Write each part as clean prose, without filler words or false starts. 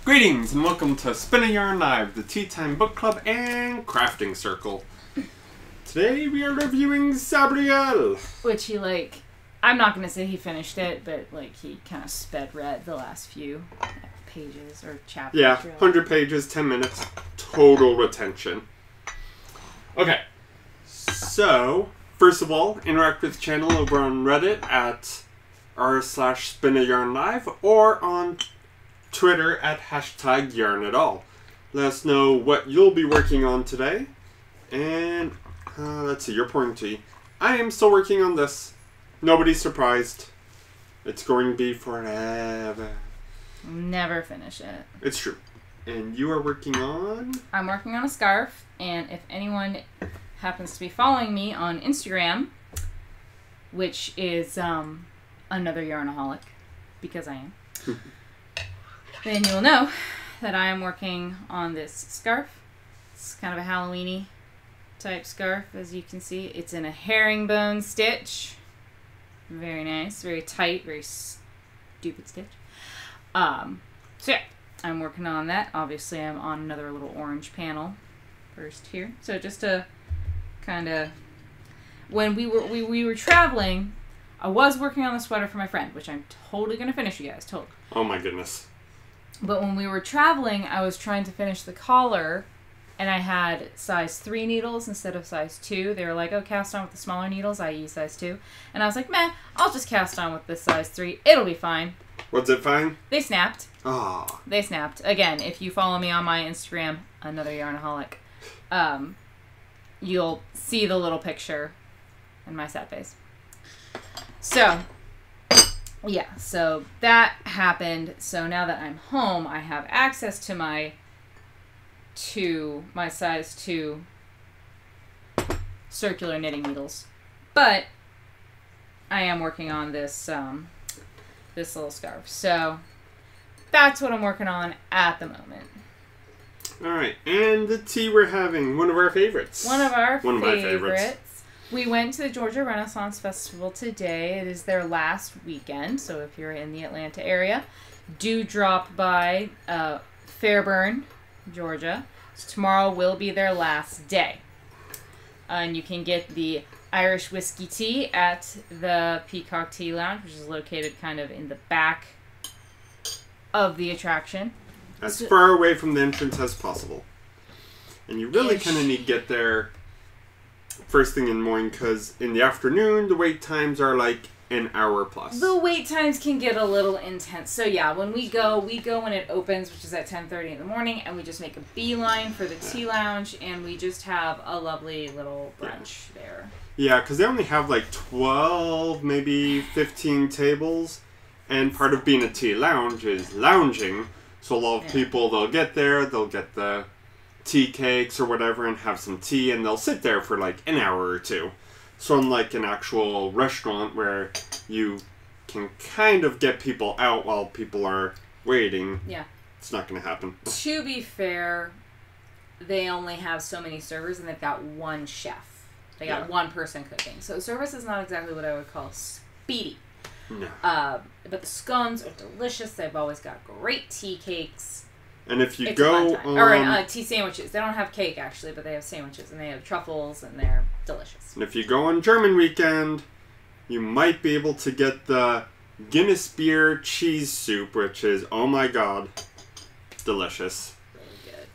Greetings and welcome to Spin a Yarn Live, the Tea Time Book Club and Crafting Circle. Today we are reviewing Sabriel. Which he, I'm not going to say he finished it, but, he kind of sped read the last few pages or chapters. Yeah, really. 100 pages, 10 minutes, total retention. Okay, so, first of all, interact with the channel over on Reddit at r/spinayarnlive or on Twitter at #yarnatall. Let us know what you'll be working on today. And, let's see, you're pouring tea. I am still working on this. Nobody's surprised. It's going to be forever. Never finish it. It's true. And you are working on? I'm working on a scarf, and if anyone happens to be following me on Instagram, which is another yarnaholic, because I am, then you'll know that I am working on this scarf. It's kind of a Halloween-y type scarf, as you can see. It's in a herringbone stitch. Very nice, very tight, very stupid stitch. So yeah, I'm working on that. Obviously, I'm on another little orange panel first here. So just to kind of, when we were traveling, I was working on the sweater for my friend, which I'm totally gonna finish, you guys. Totally. Oh my goodness. But when we were traveling, I was trying to finish the collar, and I had size 3 needles instead of size 2. They were like, oh, cast on with the smaller needles, i.e. size 2. And I was like, meh, I'll just cast on with this size 3. It'll be fine. Was it fine? They snapped. Ah. They snapped. Again, if you follow me on my Instagram, another yarnaholic, you'll see the little picture in my sad face. So, yeah, so that happened. So now that I'm home, I have access to my size 2 circular knitting needles. But I am working on this this little scarf. So that's what I'm working on at the moment. Alright, and the tea we're having, one of our favorites. One of my favorites. favorites. We went to the Georgia Renaissance Festival today. It is their last weekend, so if you're in the Atlanta area, do drop by Fairburn, Georgia. So tomorrow will be their last day. And you can get the Irish whiskey tea at the Peacock Tea Lounge, which is located kind of in the back of the attraction. As far away from the entrance as possible. And you really kind of need to get there first thing in the morning, because in the afternoon, the wait times are like an hour plus. The wait times can get a little intense. So yeah, when we go when it opens, which is at 10:30 in the morning, and we just make a beeline for the tea lounge, and we just have a lovely little brunch there. Yeah, because they only have like 12, maybe 15 tables, and part of being a tea lounge is lounging. So a lot of people, they'll get there, they'll get the tea cakes or whatever and have some tea, and they'll sit there for like an hour or two. So unlike an actual restaurant where you can kind of get people out while people are waiting, it's not going to happen. To be fair, they only have so many servers, and they've got one chef. They got one person cooking. So service is not exactly what I would call speedy. No. But the scones are delicious. They've always got great tea cakes. And if you go on... Or tea sandwiches. They don't have cake, actually, but they have sandwiches. And they have truffles, and they're delicious. And if you go on German weekend, you might be able to get the Guinness beer cheese soup, which is, oh my god, delicious. Really good.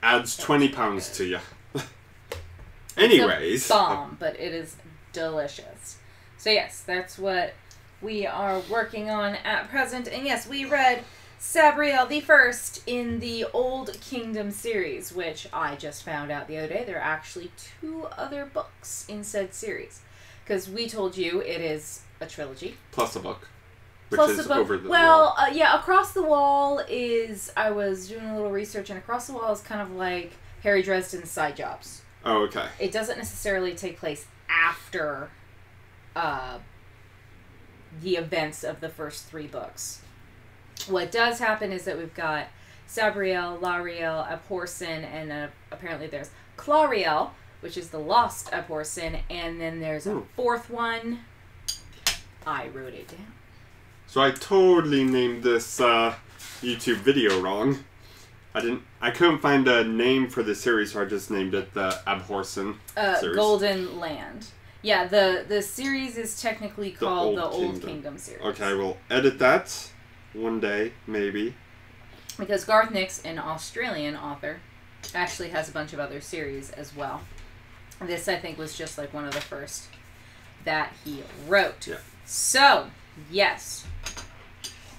Adds 20 pounds to you. Anyways. It's a bomb, but it is delicious. So yes, that's what we are working on at present. And yes, we read Sabriel the First in the Old Kingdom series, which I just found out the other day. There are actually 2 other books in said series. Because we told you it is a trilogy. Plus a book. Which is over the wall. Yeah, Across the Wall is... I was doing a little research, and Across the Wall is kind of like Harry Dresden's Side Jobs. Oh, okay. It doesn't necessarily take place after the events of the first 3 books. What does happen is that we've got Sabriel, Lariel, Abhorsen, and apparently there's Clariel, which is the lost Abhorsen, and then there's a 4th one. I wrote it down. So I totally named this YouTube video wrong. I couldn't find a name for the series, so I just named it the Abhorsen series. Golden Land. Yeah, the series is technically called the Old Kingdom series. Okay, we'll edit that one day, maybe. Because Garth Nix, an Australian author, actually has a bunch of other series as well. This, I think, was just like one of the first that he wrote. Yeah. So, yes.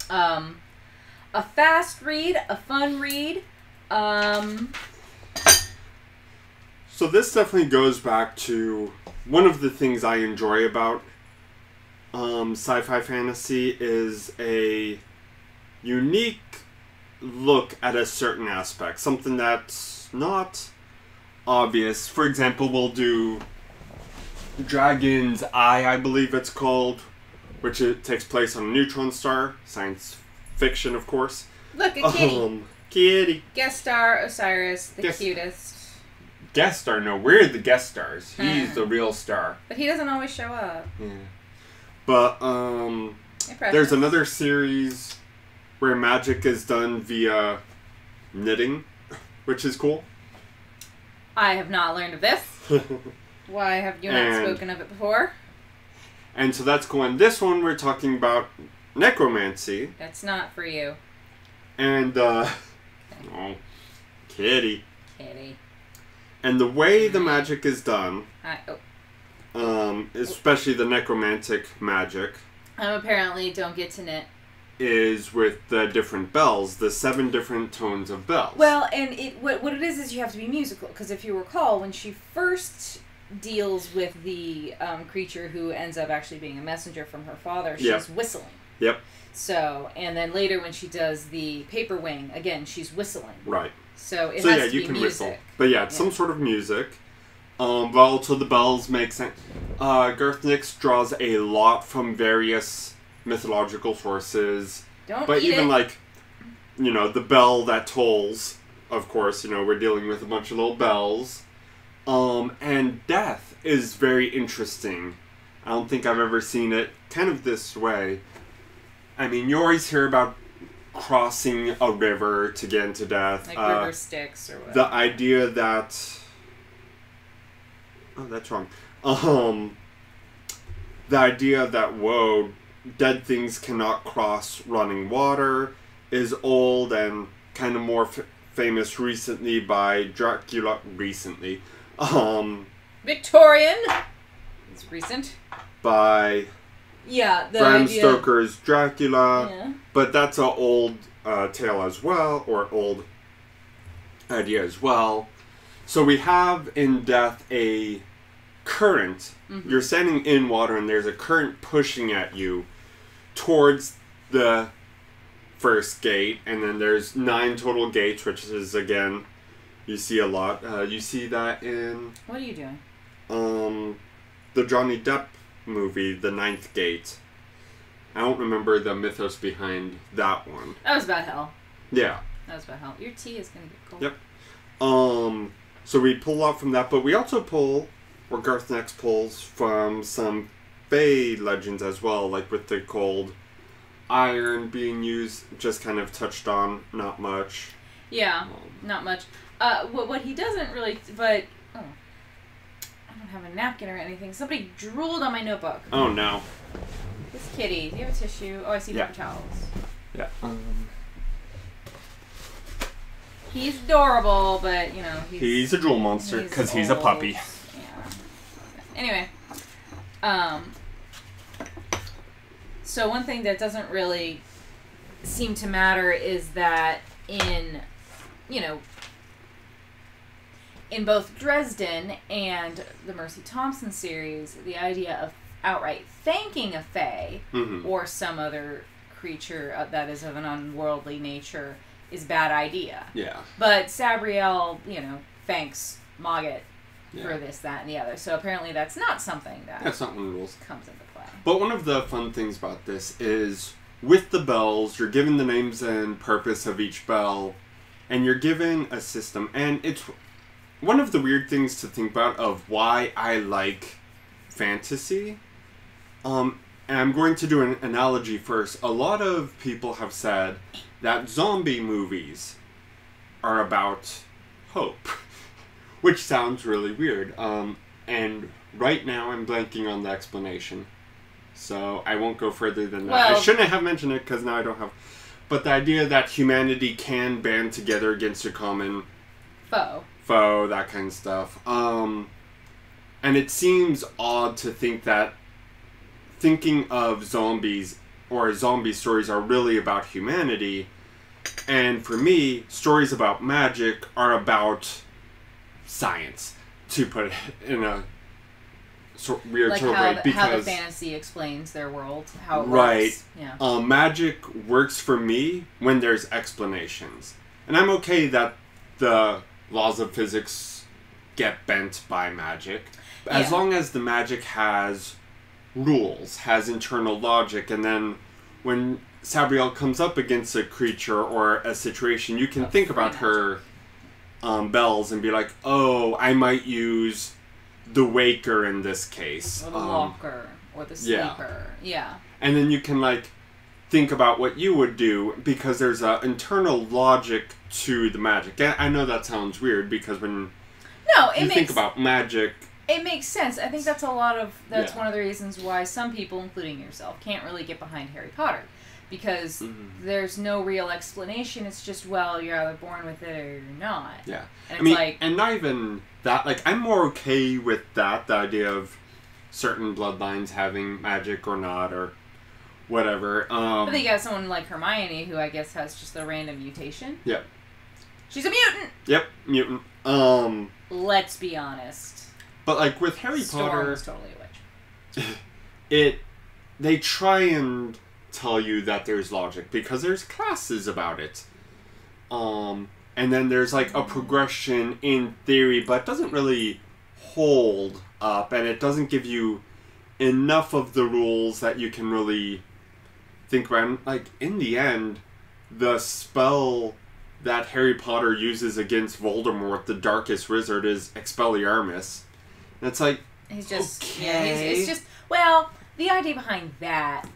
A fast read, a fun read. So this definitely goes back to one of the things I enjoy about sci-fi fantasy is a unique look at a certain aspect. Something that's not obvious. For example, we'll do Dragon's Eye, I believe it's called, which it takes place on a neutron star. Science fiction, of course. Look, a kitty. Kitty. Guest star Osiris, the cutest. Guest star? No, we're the guest stars. He's the real star. But he doesn't always show up. Yeah. But, there's another series where magic is done via knitting, which is cool. I have not learned of this. Why have you not spoken of it before? And so that's cool. And this one, we're talking about necromancy. That's not for you. And, oh, kitty. Kitty. And the way the magic is done, oh. Especially the necromantic magic, apparently don't get to knit, is with the different bells, the 7 different tones of bells. Well, and what it is you have to be musical, because if you recall, when she first deals with the creature who ends up actually being a messenger from her father, she's whistling. Yep. So, and then later when she does the paper wing, again, she's whistling. Right. So it has to be you can music. whistle. But yeah, it's some sort of music. But also the bells make sense. Garth Nix draws a lot from various mythological sources. But even like, the bell that tolls, of course, we're dealing with a bunch of little bells. And death is very interesting. I don't think I've ever seen it kind of this way. I mean, you always hear about crossing a river to get into death. Like river Styx or whatever. The idea that... Oh, that's wrong. The idea that, dead things cannot cross running water is old and kind of more famous recently by Dracula. Recently. Victorian. It's recent. By... Yeah, the Bram idea... Stoker's Dracula. Yeah. But that's an old tale as well, or old idea as well. So we have in death a current. Mm-hmm. You're standing in water and there's a current pushing at you towards the first gate. And then there's 9 total gates, which is, again, you see a lot. You see that in... What are you doing? The Johnny Depp movie, The Ninth Gate. I don't remember the mythos behind that one. That was about hell. Yeah. That was about hell. Your tea is going to get cold. Yep. So we pull out from that, but we also pull, or Garth Nix pulls, from some Fae legends as well, like with the cold iron being used, just kind of touched on, not much. Yeah, not much. What he doesn't really, but... Oh. I don't have a napkin or anything. Somebody drooled on my notebook. Oh, no. This kitty. Do you have a tissue? Oh, I see paper towels. Yeah. He's adorable, but, he's a drool monster, because he's a puppy. Yeah. Anyway. So one thing that doesn't really seem to matter is that in both Dresden and the Mercy Thompson series, the idea of outright thanking a Fae or some other creature that is of an unworldly nature is bad idea. Yeah. But Sabriel, thanks Mogget for this, that, and the other. So apparently that's not something that's not one of the rules. Comes into play. But one of the fun things about this is with the bells, you're given the names and purpose of each bell, and you're given a system. And it's one of the weird things to think about of why I like fantasy. And I'm going to do an analogy first. A lot of people have said that zombie movies are about hope, which sounds really weird. And right now I'm blanking on the explanation, so I won't go further than that. Well, I shouldn't have mentioned it because now I don't have. But the idea that humanity can band together against a common foe, that kind of stuff. And it seems odd to think that thinking of zombies or zombie stories are really about humanity. And for me, stories about magic are about science, to put it in a weird like sort of way. Because how the fantasy explains their world, how it right, works. Yeah. Magic works for me when there's explanations. And I'm okay that the laws of physics get bent by magic. As long as the magic has rules, has internal logic, and then when Sabriel comes up against a creature or a situation, you can think about her bells and be like, oh, I might use the waker in this case. Or the walker. Or the sleeper. Yeah. And then you can, like, think about what you would do because there's an internal logic to the magic. And I know that sounds weird because when you think about magic... It makes sense. I think that's that's one of the reasons why some people, including yourself, can't really get behind Harry Potter. Because there's no real explanation. It's just, well, you're either born with it or you're not. Yeah. And it's and not even that, like, I'm more okay with that, the idea of certain bloodlines having magic or not, or whatever. But then you got someone like Hermione, who I guess has just a random mutation. Yep. She's a mutant! Yep, mutant. Let's be honest. But, like, with Harry Potter... was totally a witch. They try and tell you that there's logic, because there's classes about it. And then there's, like, a progression in theory, but it doesn't really hold up, and it doesn't give you enough of the rules that you can really think about. And, like, in the end, the spell that Harry Potter uses against Voldemort, the Darkest Wizard, is Expelliarmus. And it's like, he's just, okay. Yeah, it's just, well, the idea behind that,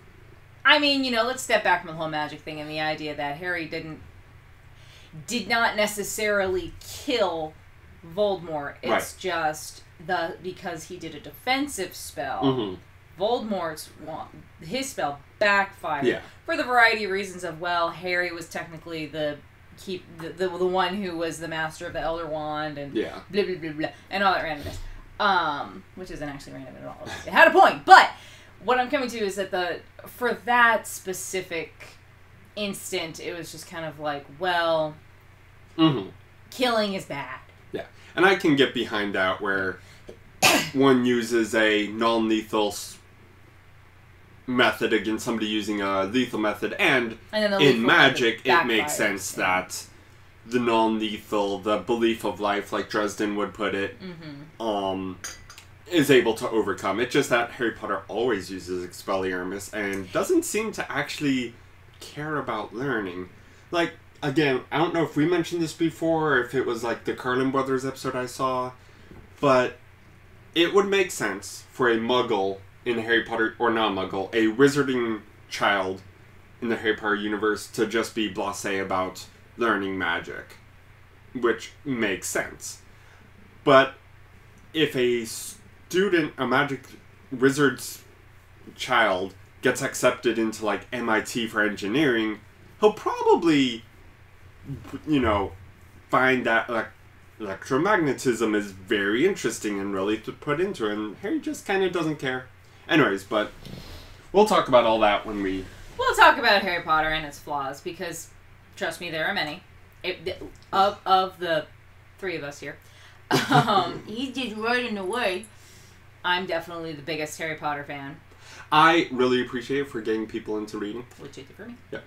I mean, let's step back from the whole magic thing and the idea that Harry did not necessarily kill Voldemort. It's just because he did a defensive spell, Voldemort's his spell backfired for the variety of reasons of, well, Harry was technically the one who was the master of the Elder Wand and blah blah blah blah and all that randomness. Which isn't actually random at all. It had a point, but what I'm coming to is that for that specific instant, it was just kind of like, well, killing is bad. Yeah, and I can get behind that where one uses a non-lethal method against somebody using a lethal method, and in magic, it makes sense that the non-lethal, the belief of life, like Dresden would put it, is able to overcome. It's just that Harry Potter always uses Expelliarmus and doesn't seem to actually care about learning. Like, again, I don't know if we mentioned this before or if it was like the Carlin Brothers episode I saw, but it would make sense for a muggle in Harry Potter, or not muggle, a wizarding child in the Harry Potter universe to just be blasé about learning magic, which makes sense. But if a magic wizard's child gets accepted into, like, MIT for engineering, he'll probably, find that, like, electromagnetism is very interesting and really to put into it, and Harry just kind of doesn't care. Anyways, but we'll talk about all that when we... We'll talk about Harry Potter and its flaws, because... Trust me, there are many. Of the three of us here. He's just running away. I'm definitely the biggest Harry Potter fan. I really appreciate it for getting people into reading. Which is it for me. Yeah.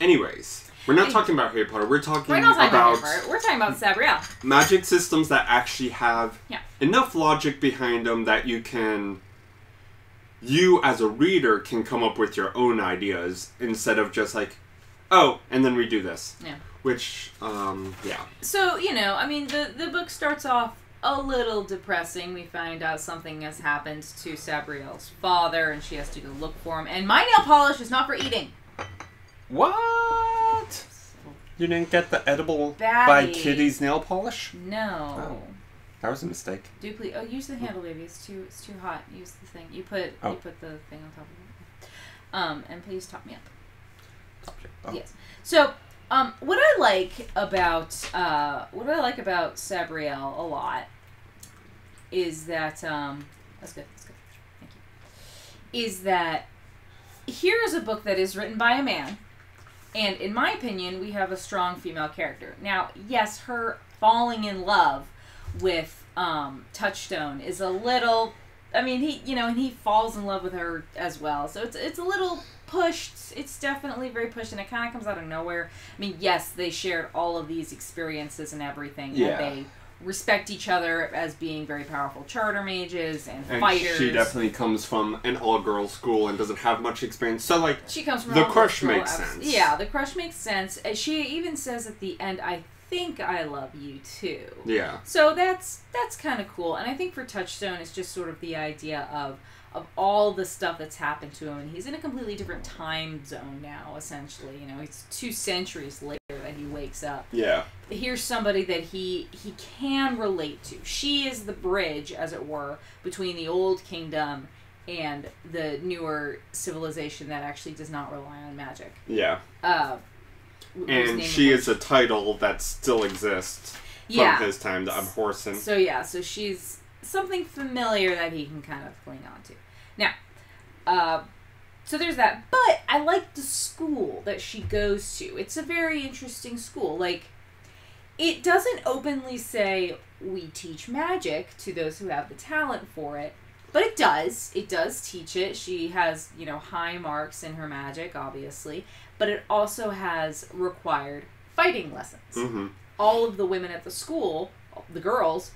Anyways, we're not talking about Harry Potter. We're talking about Harry Potter. We're talking about Sabriel. Magic systems that actually have enough logic behind them that you as a reader can come up with your own ideas instead of just like, oh, and then we do this. Yeah. Which, So, the book starts off a little depressing. We find out something has happened to Sabriel's father, and she has to go look for him. And my nail polish is not for eating. What? You didn't get the edible Batty. by Kitty's nail polish? No. Oh, that was a mistake. Do please. Oh, use the handle, baby. It's too hot. Use the thing. You put the thing on top of it. And please top me up. Oh. Yes. So, what I like about Sabriel a lot is that that's good. Thank you. Is that here is a book that is written by a man, and in my opinion, we have a strong female character. Now, yes, her falling in love with Touchstone is a little. I mean, he falls in love with her as well. So it's a little pushed. It's definitely very pushed, and it kind of comes out of nowhere. I mean, yes, they shared all of these experiences and everything, and they respect each other as being very powerful charter mages and fighters. She definitely comes from an all-girls school and doesn't have much experience. So, like, she comes from the crush makes sense. Yeah, the crush makes sense. She even says at the end, I think I love you too. Yeah. So that's kind of cool. And I think for Touchstone, it's just sort of the idea of all the stuff that's happened to him. And he's in a completely different time zone now, essentially. You know, it's 2 centuries later that he wakes up. Yeah. Here's somebody that he can relate to. She is the bridge, as it were, between the old kingdom and the newer civilization that actually does not rely on magic. Yeah. And she is a title that still exists from his time, the Abhorsen. So she's something familiar that he can kind of cling on to. Now, so there's that. But I like the school that she goes to. It's a very interesting school. Like, it doesn't openly say, we teach magic to those who have the talent for it. But it does. It does teach it. She has, high marks in her magic, obviously. But it also has required fighting lessons. Mm-hmm. All of the women at the school, the girls,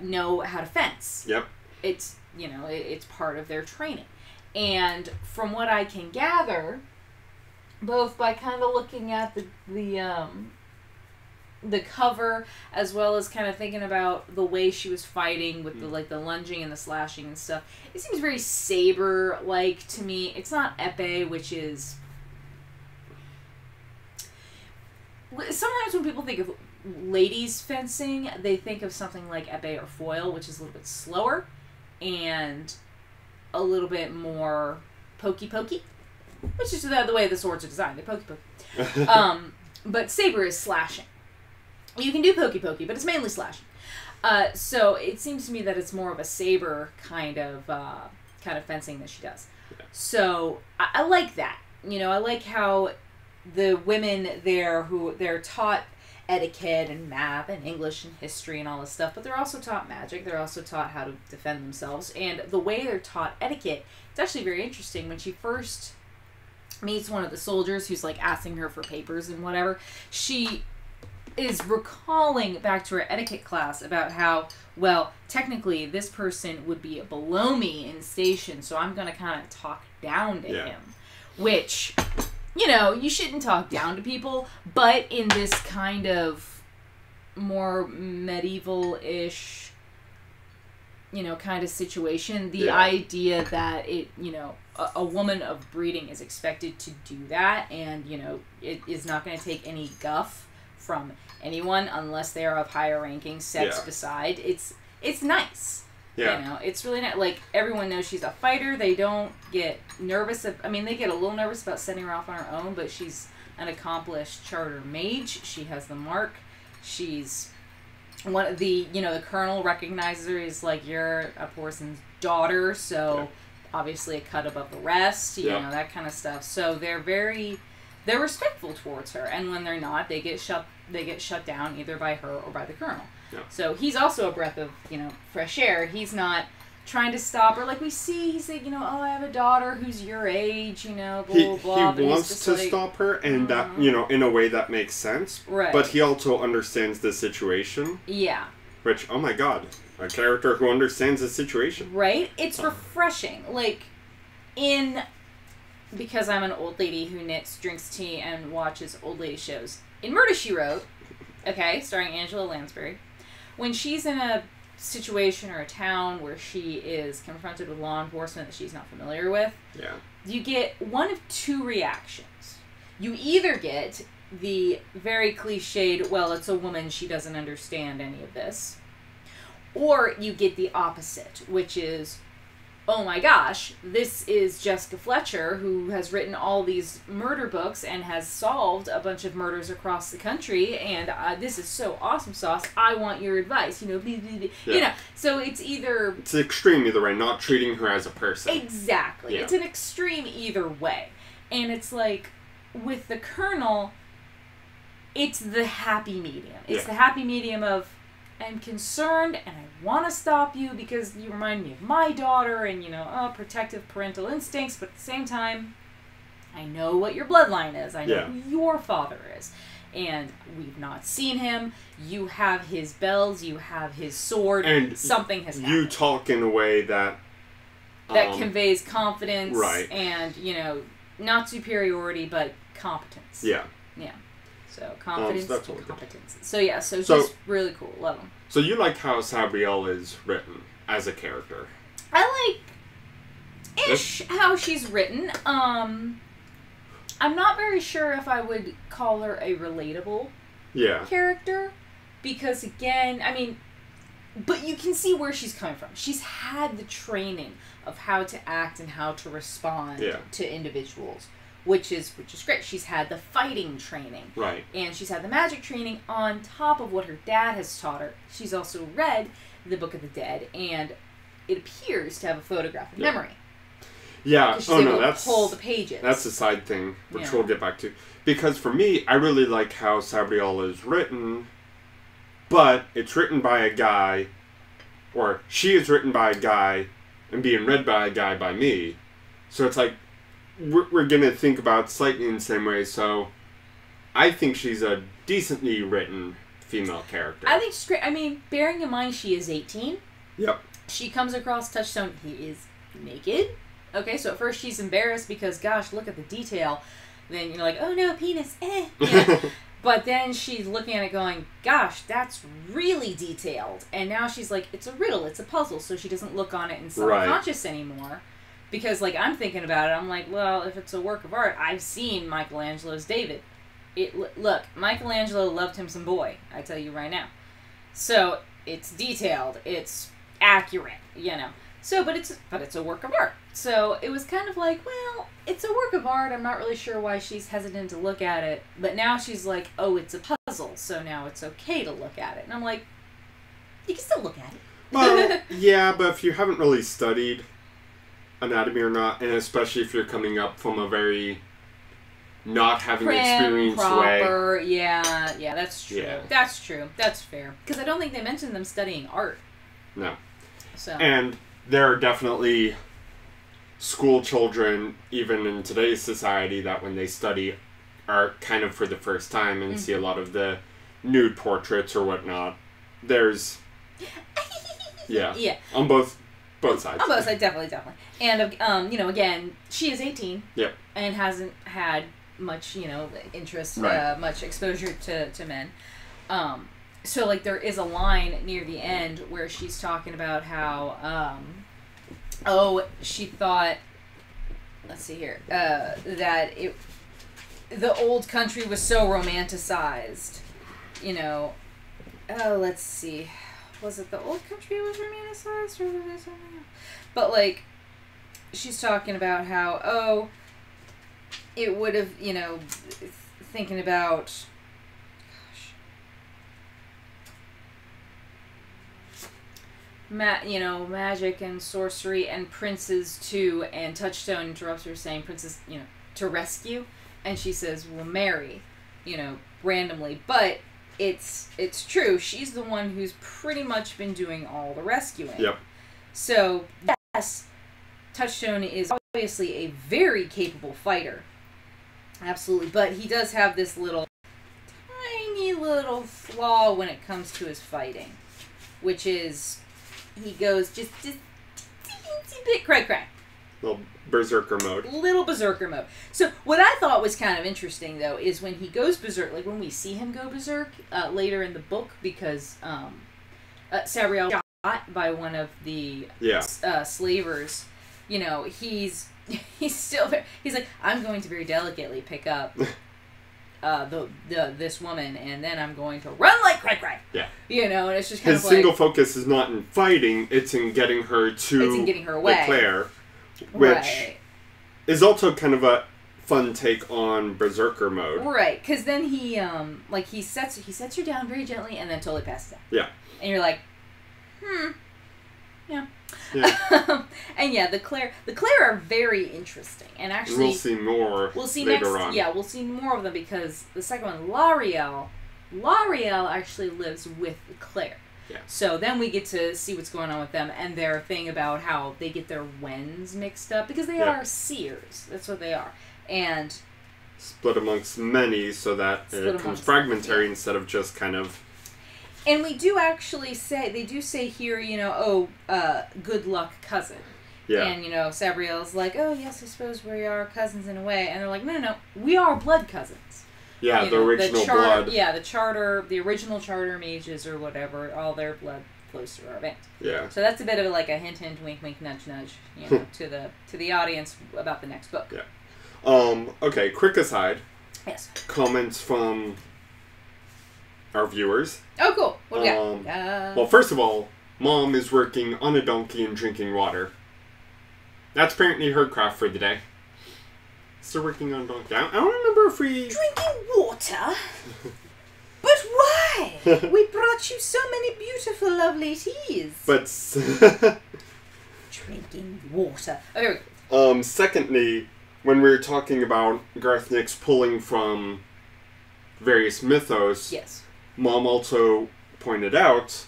know how to fence. Yep. It's, it's part of their training. And from what I can gather, both by kind of looking at the cover, as well as kind of thinking about the way she was fighting with the lunging and the slashing and stuff, it seems very Saber-like to me. It's not epee, which is... Sometimes when people think of ladies fencing, they think of something like epee or foil, which is a little bit slower and a little bit more pokey-pokey, which is the way the swords are designed. They're pokey-pokey. But Saber is slashing. You can do pokey-pokey, but it's mainly slashing. So it seems to me that it's more of a Saber kind of fencing that she does. Yeah. So I like that. I like how the women there they're taught etiquette and math and English and history and all this stuff, but they're also taught magic. They're also taught how to defend themselves. And the way they're taught etiquette, it's actually very interesting. When she first meets one of the soldiers who's like asking her for papers and whatever, she is recalling back to her etiquette class about how, well, technically this person would be below me in station, so I'm going to kind of talk down to him. Which, you shouldn't talk down to people, but in this kind of more medieval-ish, kind of situation, the idea that a woman of breeding is expected to do that, and, it is not going to take any guff from anyone unless they are of higher ranking, sex beside. It's nice. Yeah. It's really nice. Like, everyone knows she's a fighter. They don't get nervous. They get a little nervous about sending her off on her own, but she's an accomplished charter mage. She has the mark. She's one of the, the colonel recognizes her as, like, you're Abhorsen's daughter, so obviously a cut above the rest, you know, that kind of stuff. So they're respectful towards her, and when they're not, they get shut down either by her or by the colonel. Yeah. So he's also a breath of, fresh air. He's not trying to stop her. Like we see, he's like, I have a daughter who's your age, blah, blah, blah. He wants to stop her, and that, in a way that makes sense. Right. But he also understands the situation. Yeah. Which, oh my god, a character who understands the situation. Right? It's refreshing. Like, because I'm an old lady who knits, drinks tea, and watches old lady shows. In Murder, She Wrote, starring Angela Lansbury, when she's in a situation or a town where she is confronted with law enforcement that she's not familiar with, you get one of two reactions. You either get the very cliched, well, it's a woman, she doesn't understand any of this. Or you get the opposite, which is, oh my gosh, this is Jessica Fletcher, who has written all these murder books and has solved a bunch of murders across the country, and this is so awesome sauce, I want your advice, you know, blah, blah, blah. Yeah. You know, so it's either... It's extreme either way, not treating her as a person. Exactly. Yeah. It's an extreme either way. And it's like, with the Colonel, it's the happy medium. It's the happy medium of, I'm concerned and I want to stop you because you remind me of my daughter and, you know, protective parental instincts, but at the same time, I know what your bloodline is. I know who your father is. And we've not seen him. You have his bells, you have his sword, and something has happened. You talk in a way that... that conveys confidence right. and, you know, not superiority, but competence. Yeah. Yeah. So, confidence so that's and what competence. So, yeah, so just really cool. Love him. So, you like how Sabriel is written as a character? I like-ish how she's written. I'm not very sure if I would call her a relatable character. Because, again, I mean, but you can see where she's coming from. She's had the training of how to act and how to respond to individuals. Which is great. She's had the fighting training. Right. And she's had the magic training on top of what her dad has taught her. She's also read the Book of the Dead, and it appears to have a photographic memory. Yeah. She's able to pull the pages. That's a side thing, which we'll get back to. Because for me, I really like how Sabriel is written, but it's written by a guy, or she is written by a guy and being read by a guy by me. So it's like, we're going to think about slightly in the same way, so I think she's a decently written female character. I think she's great. I mean, bearing in mind she is 18. Yep. She comes across Touchstone. He is naked. Okay, so at first she's embarrassed because, gosh, look at the detail. Then you're like, oh no, penis, eh. Yeah. But then she's looking at it going, gosh, that's really detailed. And now she's like, it's a riddle, it's a puzzle, so she doesn't look on it in subconscious anymore. Because, like, I'm thinking about it, I'm like, well, if it's a work of art, I've seen Michelangelo's David. Look, Michelangelo loved him some boy, I tell you right now. So, it's detailed, it's accurate, you know. So, but it's a work of art. So, it was kind of like, well, it's a work of art, I'm not really sure why she's hesitant to look at it. But now she's like, oh, it's a puzzle, so now it's okay to look at it. And I'm like, you can still look at it. Well, yeah, but if you haven't really studied anatomy or not, and especially if you're coming up from a very not having experienced proper way. Yeah, that's true. Yeah. That's true. That's fair. Because I don't think they mentioned them studying art. No. So. And there are definitely school children, even in today's society, that when they study art kind of for the first time and see a lot of the nude portraits or whatnot, there's... yeah. On both sides. On both sides, definitely. And, you know, again, she is 18. Yep. And hasn't had much, you know, interest, much exposure to men. So, like, there is a line near the end where she's talking about how, she thought, let's see here, that the old country was so romanticized, you know. Oh, let's see. Was it the old country was romanticized, or was it something else? But, like, she's talking about how, it would have, you know, thinking about, magic and sorcery and princes too, and Touchstone interrupts her saying princes, you know, to rescue, and she says, well, marry, you know, randomly, but it's true, she's the one who's pretty much been doing all the rescuing. Yep. So, yes, Touchstone is obviously a very capable fighter. Absolutely. But he does have this tiny little flaw when it comes to his fighting. Which is, he goes just a bit cray-cray. Little berserker mode. Little berserker mode. So, what I thought was kind of interesting, though, is when he goes berserk, like when we see him go berserk later in the book, because Sabriel got shot by one of the slavers, you know, he's still there. He's like, I'm going to very delicately pick up this woman, and then I'm going to run like cray-cray. Yeah. You know, and it's just kind his of like... single focus is not in fighting, it's in getting her to It's in getting her away. Leclerc, which is also kind of a fun take on Berserker mode. Right, because then he sets her down very gently and then totally passes out. Yeah. And you're like, yeah. And yeah, the Claire are very interesting, and actually we'll see more. We'll see later on. Yeah, we'll see more of them because the second one, L'Ariel actually lives with Claire. Yeah. So then we get to see what's going on with them and their thing about how they get their wens mixed up because they are seers. That's what they are, and split amongst many so that it becomes fragmentary instead of just kind of. And we do actually say, they do say here, you know, good luck, cousin. Yeah. And, you know, Sabriel's like, oh, yes, I suppose we are cousins in a way. And they're like, no, we are blood cousins. Yeah, the original blood. Yeah, the original charter mages or whatever, all their blood flows through our veins. Yeah. So that's a bit of like a hint, hint, wink, wink, nudge, nudge, you know, to the audience about the next book. Yeah. Okay, quick aside. Yes. Comments from our viewers. Oh, cool. What do we got? Well, first of all, Mom is working on a donkey and drinking water. That's apparently her craft for the day. Still working on a donkey. I don't remember if we... Drinking water? But why? We brought you so many beautiful, lovely teas. But... Drinking water. Okay. Secondly, when we were talking about Garth Nix pulling from various mythos... Yes. Mom also pointed out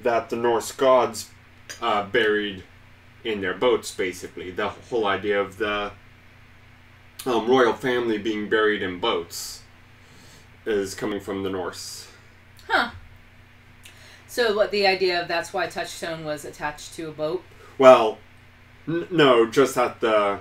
that the Norse gods buried in their boats, basically. The whole idea of the royal family being buried in boats is coming from the Norse. Huh. So what the idea of that's why Touchstone was attached to a boat? Well, no, just that the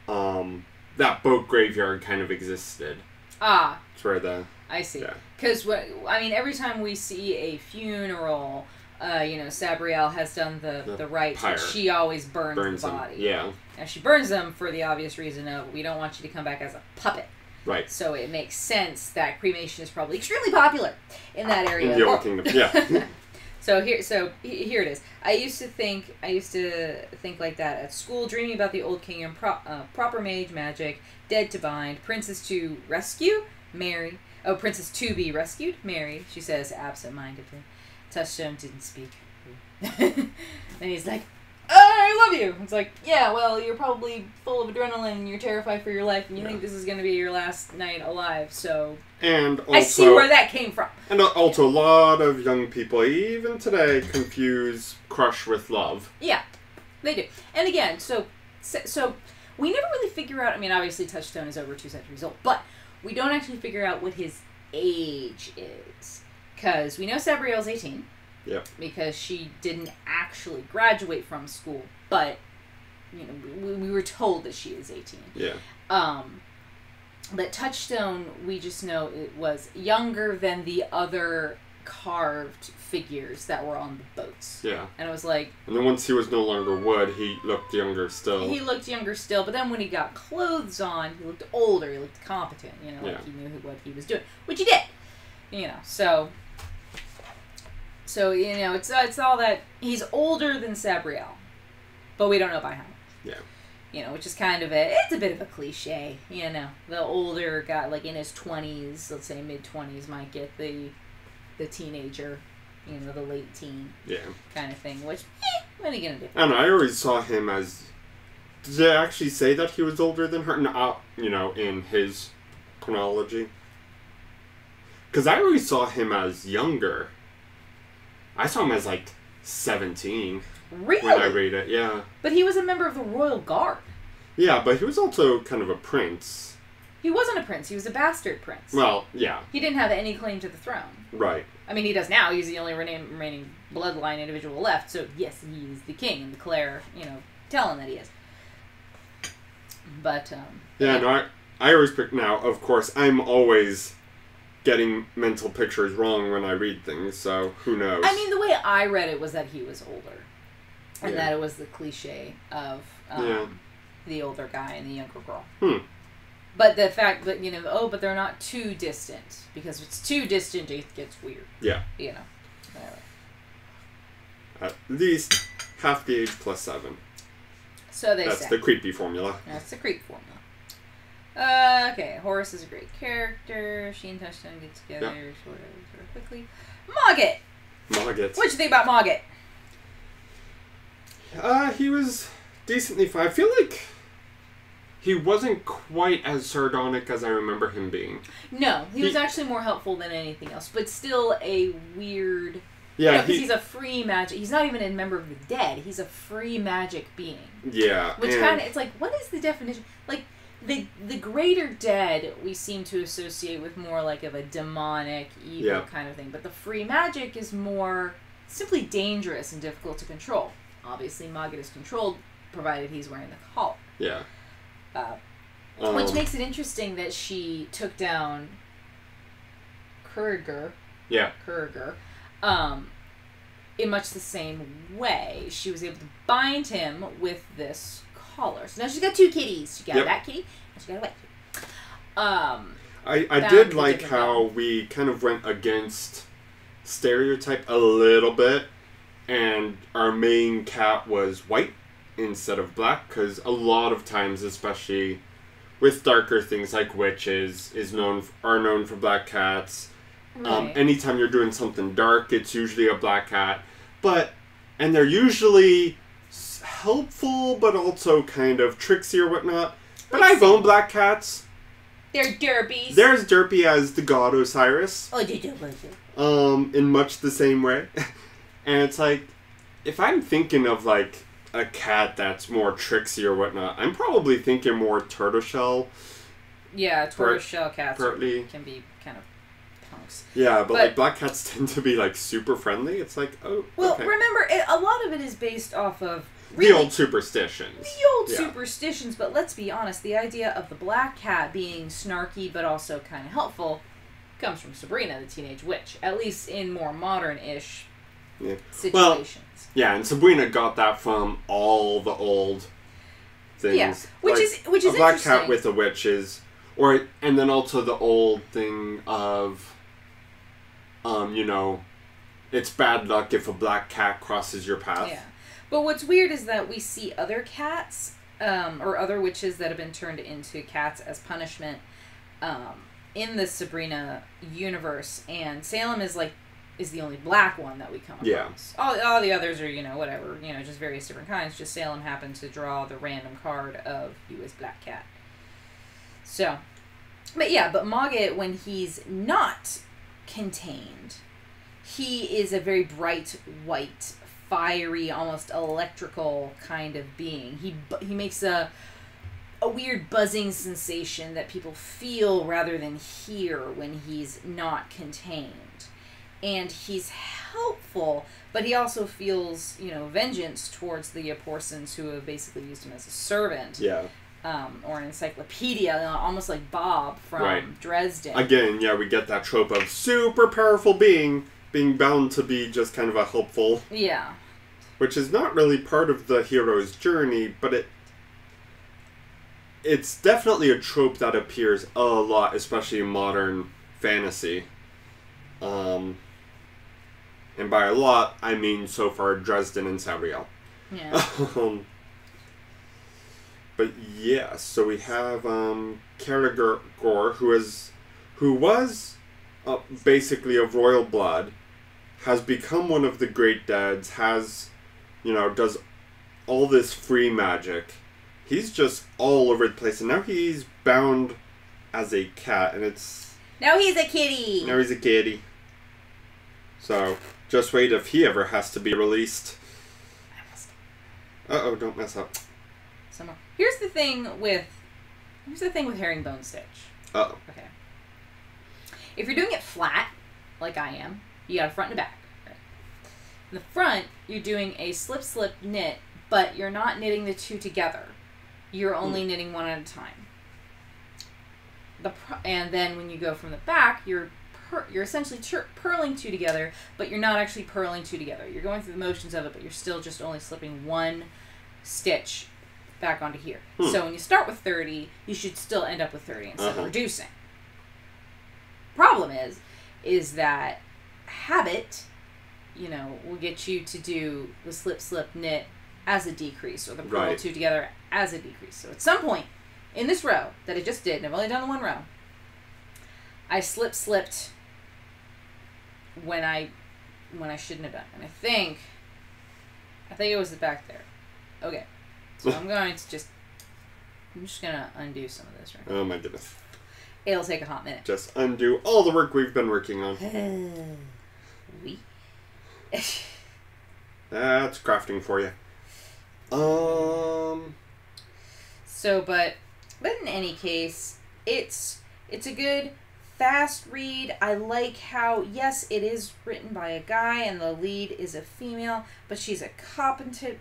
that boat graveyard kind of existed. Ah. It's where the... I see. Yeah. Because, every time we see a funeral, you know, Sabriel has done the rites, and she always burns the body. Them. Yeah. And she burns them for the obvious reason of, we don't want you to come back as a puppet. Right. So it makes sense that cremation is probably extremely popular in that area. In the Old Kingdom, yeah. So here it is. I used to think like that at school, dreaming about the Old Kingdom, proper mage magic, dead to bind, princess to rescue, marry. Oh, princess to be rescued, married, she says absent-mindedly. Touchstone didn't speak. Then he's like, I love you. It's like, yeah, well, you're probably full of adrenaline and you're terrified for your life and you think this is going to be your last night alive, so... And also... I see where that came from. And also a lot of young people, even today, confuse crush with love. Yeah, they do. And again, so we never really figure out, I mean, obviously Touchstone is over 2 centuries old, but... we don't actually figure out what his age is. Because we know Sabriel's 18. Yeah. Because she didn't actually graduate from school. But, you know, we were told that she is 18. Yeah. But Touchstone, we just know it was younger than the other carved figures that were on the boats. Yeah. And it was like... and then once he was no longer wood, he looked younger still. He looked younger still, but then when he got clothes on, he looked older, he looked competent, you know, like he knew what he was doing. Which he did! You know, so you know, it's all that... he's older than Sabriel, but we don't know by how much. Yeah. You know, which is kind of it's a bit of a cliche, you know. The older guy, like in his 20s, let's say mid-20s, might get the teenager, you know, the late teen kind of thing, which, what are you going to do? I don't know, I always saw him as... did they actually say that he was older than her? No, you know, in his chronology. Because I always saw him as younger. I saw him as, like, 17. Really? When I read it, yeah. But he was a member of the Royal Guard. Yeah, but he was also kind of a prince. He wasn't a prince. He was a bastard prince. Well, yeah. He didn't have any claim to the throne. Right. I mean, he does now. He's the only remaining bloodline individual left. So, yes, he is the king. And Claire, you know, tell him that he is. But, yeah, no, I always pick... now, of course, I'm always getting mental pictures wrong when I read things, so who knows? I mean, the way I read it was that he was older. And that it was the cliche of the older guy and the younger girl. But the fact that, but they're not too distant. Because if it's too distant, it gets weird. Yeah. Whatever. At least half the age plus 7. So they say. That's the creepy formula. That's the creep formula. Okay, Horace is a great character. She and Touchstone get together sort of quickly. Mogget! What'd you think about Mogget? He was decently fine. I feel like he wasn't quite as sardonic as I remember him being. No, he was actually more helpful than anything else, but still a weird... Yeah, because he's a free magic... He's not even a member of the dead. He's a free magic being. Yeah. Which kind of... It's like, what is the definition? Like, the greater dead we seem to associate with more like of a demonic, evil kind of thing. But the free magic is more simply dangerous and difficult to control. Obviously, Mogget is controlled, provided he's wearing the collar. Yeah. Which makes it interesting that she took down Kurger. Yeah. Kurger. In much the same way. She was able to bind him with this collar. So now she's got 2 kitties. She got that kitty, and she got a white kitty. I did like how we kind of went against stereotype a little bit, and our main cat was white instead of black, because a lot of times, especially with darker things like witches, are known for black cats. Right. Anytime you're doing something dark, it's usually a black cat, and they're usually helpful, but also kind of tricksy or whatnot. But I've owned black cats. They're derpies. They're as derpy as the god Osiris. Oh, they do. In much the same way. And it's like, if I'm thinking of like a cat that's more tricksy or whatnot, I'm probably thinking more tortoiseshell. Yeah, tortoiseshell cats partly can be kind of punks. Yeah, but like black cats tend to be like super friendly. It's like, oh, well, okay. Remember, a lot of it is based off of the old superstitions. Superstitions, but let's be honest, the idea of the black cat being snarky but also kind of helpful comes from Sabrina, the Teenage Witch, at least in more modern-ish situations. Well, and Sabrina got that from all the old things. Yeah, which is a black cat with a witch is, and then also the old thing of, it's bad luck if a black cat crosses your path. Yeah. But what's weird is that we see other cats, or other witches that have been turned into cats as punishment, in the Sabrina universe, and Salem is the only black one that we come across. Yeah. All the others are, whatever, just various different kinds. Just Salem happened to draw the random card of you as black cat. So, but Mogget, when he's not contained, he is a very bright white, fiery, almost electrical kind of being. He makes a weird buzzing sensation that people feel rather than hear when he's not contained. And he's helpful, but he also feels, vengeance towards the Abhorsens who have basically used him as a servant. Yeah. Or an encyclopedia, almost like Bob from Dresden. Again, we get that trope of super powerful being bound to be just kind of a helpful... Yeah. Which is not really part of the hero's journey, but it's definitely a trope that appears a lot, especially in modern fantasy. And by a lot, I mean so far Dresden and Sabriel. Yeah. But so we have Caragor, who was basically of royal blood, has become one of the great dads, does all this free magic. He's just all over the place, and now he's bound as a cat, and it's... Now he's a kitty! So, just wait if he ever has to be released. Uh-oh, don't mess up. Somewhere. Here's the thing with Herringbone Stitch. Uh-oh. Okay. If you're doing it flat, like I am, you got a front and a back. Right? In the front, you're doing a slip, knit, but you're not knitting the two together. You're only knitting one at a time. And then when you go from the back, you're essentially purling two together, but you're not actually purling two together. You're going through the motions of it, but you're still just only slipping one stitch back onto here. So when you start with 30, you should still end up with 30 instead of reducing. Problem is that habit, you know, will get you to do the slip, slip, knit as a decrease, or the purl two together as a decrease. So at some point in this row that I just did, and I've only done the one row, I slipped when I shouldn't have done. And I think it was the back there. Okay. So I'm just gonna undo some of this right now. Oh my goodness. It'll take a hot minute. Just undo all the work we've been working on. That's crafting for you. So, but in any case, it's a good, fast read. I like how, yes, it is written by a guy and the lead is a female, but she's a competent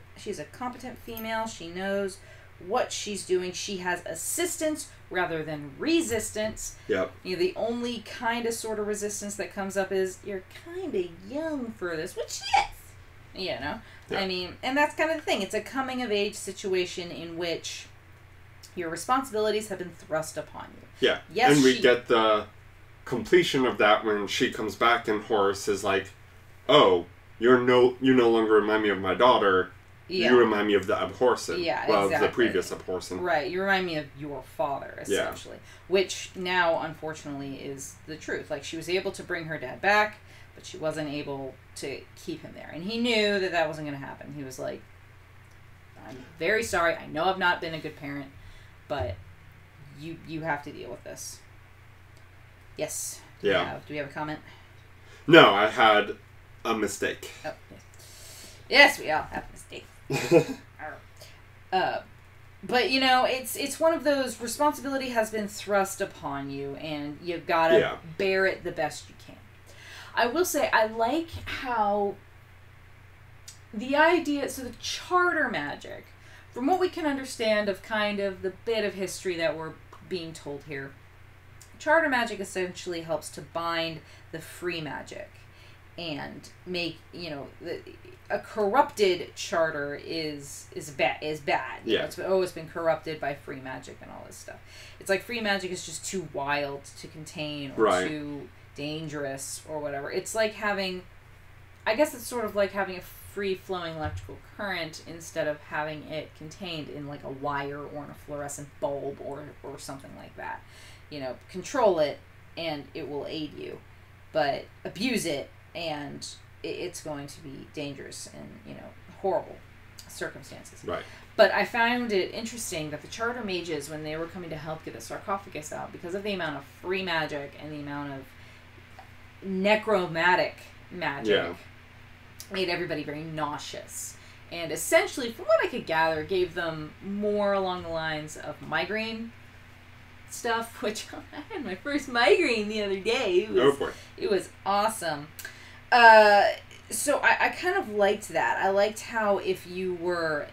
female. She knows what she's doing. She has assistance rather than resistance. Yep. You know, the only kind of sort of resistance that comes up is, you're kind of young for this, which she is. You know? Yep. I mean, and that's kind of the thing. It's a coming of age situation in which your responsibilities have been thrust upon you. Yeah. Yes, and we get the completion of that when she comes back and Horace is like, oh, you no longer remind me of my daughter. Yeah. You remind me of the Abhorsen. Yeah, well, exactly. The previous Abhorsen. Right. You remind me of your father, essentially. Yeah. Which now, unfortunately, is the truth. Like, she was able to bring her dad back, but she wasn't able to keep him there. And he knew that wasn't going to happen. He was like, I'm very sorry. I know I've not been a good parent, but you have to deal with this. Yes. Yeah. Do we have a comment? No, I had a mistake. Oh, yes. Yes, we all have mistakes. But you know, it's one of those, responsibility has been thrust upon you, and you've got to bear it the best you can. I will say, I like how the idea, so the charter magic, from what we can understand of kind of the bit of history that we're being told here, charter magic essentially helps to bind the free magic and make, you know, a corrupted charter is bad. Yeah. It's always been corrupted by free magic and all this stuff. It's like free magic is just too wild to contain, or too dangerous, or whatever. It's like having, I guess it's sort of like having a free-flowing electrical current instead of having it contained in like a wire or in a fluorescent bulb or something like that. You know, control it and it will aid you, but abuse it and it's going to be dangerous and, you know, horrible circumstances. Right. But I found it interesting that the charter mages, when they were coming to help get the sarcophagus out, because of the amount of free magic and the amount of necromantic magic, made everybody very nauseous. And essentially, from what I could gather, gave them more along the lines of migraine stuff, which I had my first migraine the other day. It was awesome. So I kind of liked that. I liked how if you were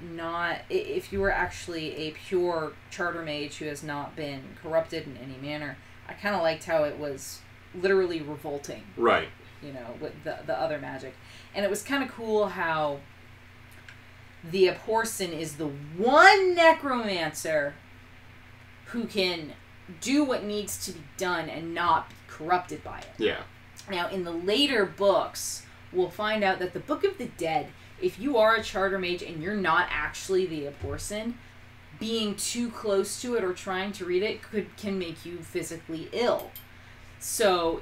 actually a pure charter mage who has not been corrupted in any manner, I kind of liked how it was literally revolting. Right. You know, with the other magic. And it was kind of cool how the Abhorsen is the one necromancer who can do what needs to be done and not be corrupted by it. Yeah. Now, in the later books, we'll find out that the Book of the Dead, if you are a charter mage and you're not actually the Abhorsen, being too close to it or trying to read it can make you physically ill. So,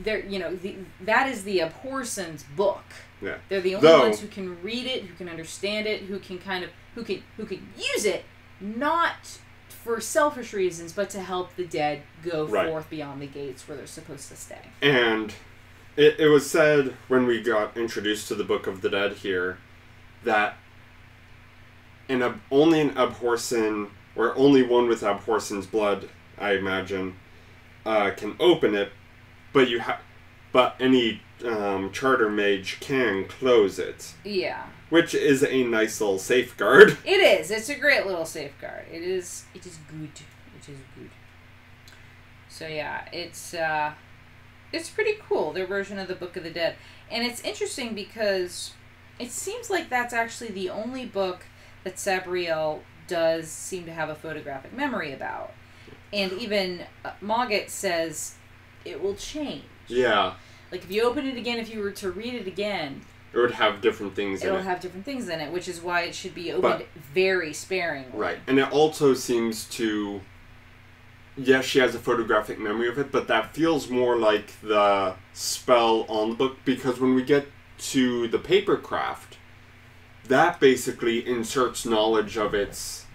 that is the Abhorsen's book. Yeah. They're the only ones who can read it, who can understand it, who can use it, not for selfish reasons, but to help the dead go forth beyond the gates where they're supposed to stay. And it was said when we got introduced to the Book of the Dead here that only an Abhorsen, or only one with Abhorsen's blood, I imagine, can open it, but any charter mage can close it. Yeah. Which is a nice little safeguard. It is. It's a great little safeguard. It is good. It is good. So yeah, it's pretty cool, their version of the Book of the Dead. And it's interesting because it seems like that's actually the only book that Sabriel does seem to have a photographic memory about. And even Mogget says it will change. Yeah. Like, if you open it again, if you were to read it again... It would have different things in it. It'll have different things in it, which is why it should be opened very sparingly. Right. And it also seems to... Yes, she has a photographic memory of it, but that feels more like the spell on the book, because when we get to the paper craft, that basically inserts knowledge of its...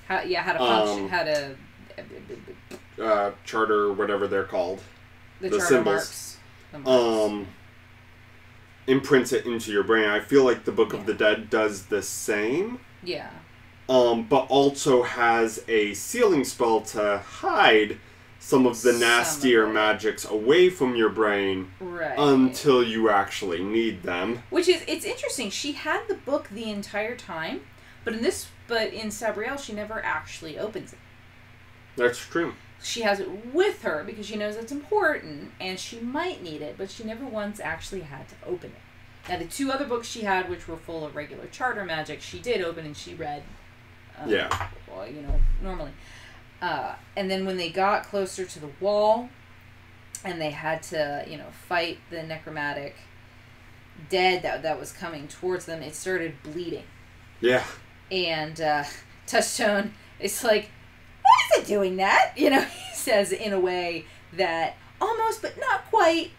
how to function, how to... charter, whatever they're called. The charter symbols. Marks. Imprints it into your brain. I feel like the Book of the Dead does the same. Yeah. But also has a sealing spell to hide some of the nastier magics away from your brain until you actually need them. Which is, it's interesting. She had the book the entire time, but in Sabriel, she never actually opens it. That's true. She has it with her because she knows it's important and she might need it, but she never once actually had to open it. Now, the two other books she had, which were full of regular charter magic, she did open and she read. Well, normally. And then when they got closer to the wall and they had to, fight the necromantic dead that was coming towards them, it started bleeding. Yeah. And Touchstone is like, why is it doing that? He says in a way that almost, but not quite,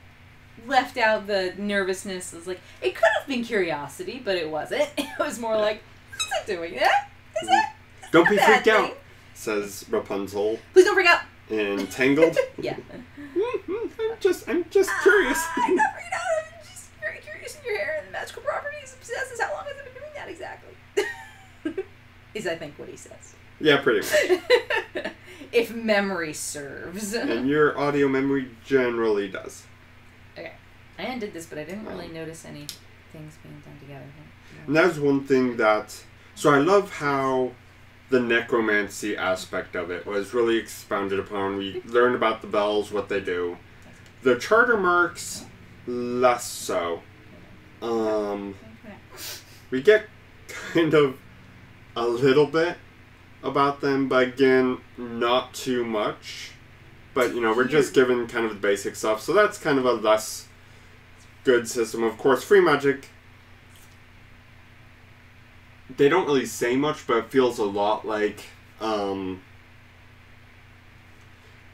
left out the nervousness. It was like, it could have been curiosity, but it wasn't. It was more like, is it doing that? Is that? Don't be freaked out, says Rapunzel. Please don't freak out. Entangled. Yeah. I'm just curious. I'm not freaked out. I'm just very curious in your hair and the magical properties. Possesses. How long has it been doing that exactly? Is I think what he says. Yeah, pretty much. If memory serves. And your audio memory generally does. Okay. I undid this, but I didn't really notice any things being done together. And that's one thing that... So I love how the necromancy aspect of it was really expounded upon. We learn about the bells, what they do. The charter marks, less so. We get kind of a little bit about them, but again, not too much. But, we're just given kind of the basic stuff. So that's kind of a less good system. Of course, free magic, they don't really say much, but it feels a lot like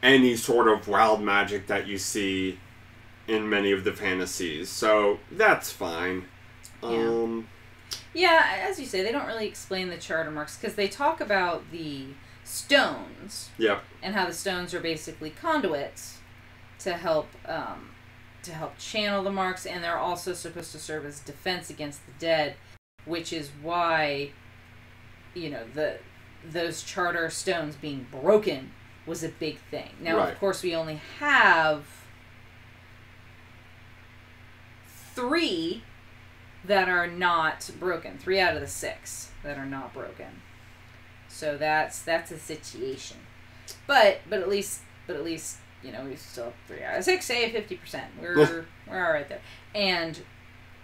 any sort of wild magic that you see in many of the fantasies. So that's fine. Yeah, as you say, they don't really explain the charter marks because they talk about the stones. Yep. And how the stones are basically conduits to help channel the marks, and they're also supposed to serve as defense against the dead, which is why, those charter stones being broken was a big thing. Now, of course, we only have 3 that are not broken. 3 out of the 6 that are not broken. So that's a situation. But at least we still have 3 out of 6, say 50%. We're all right there. And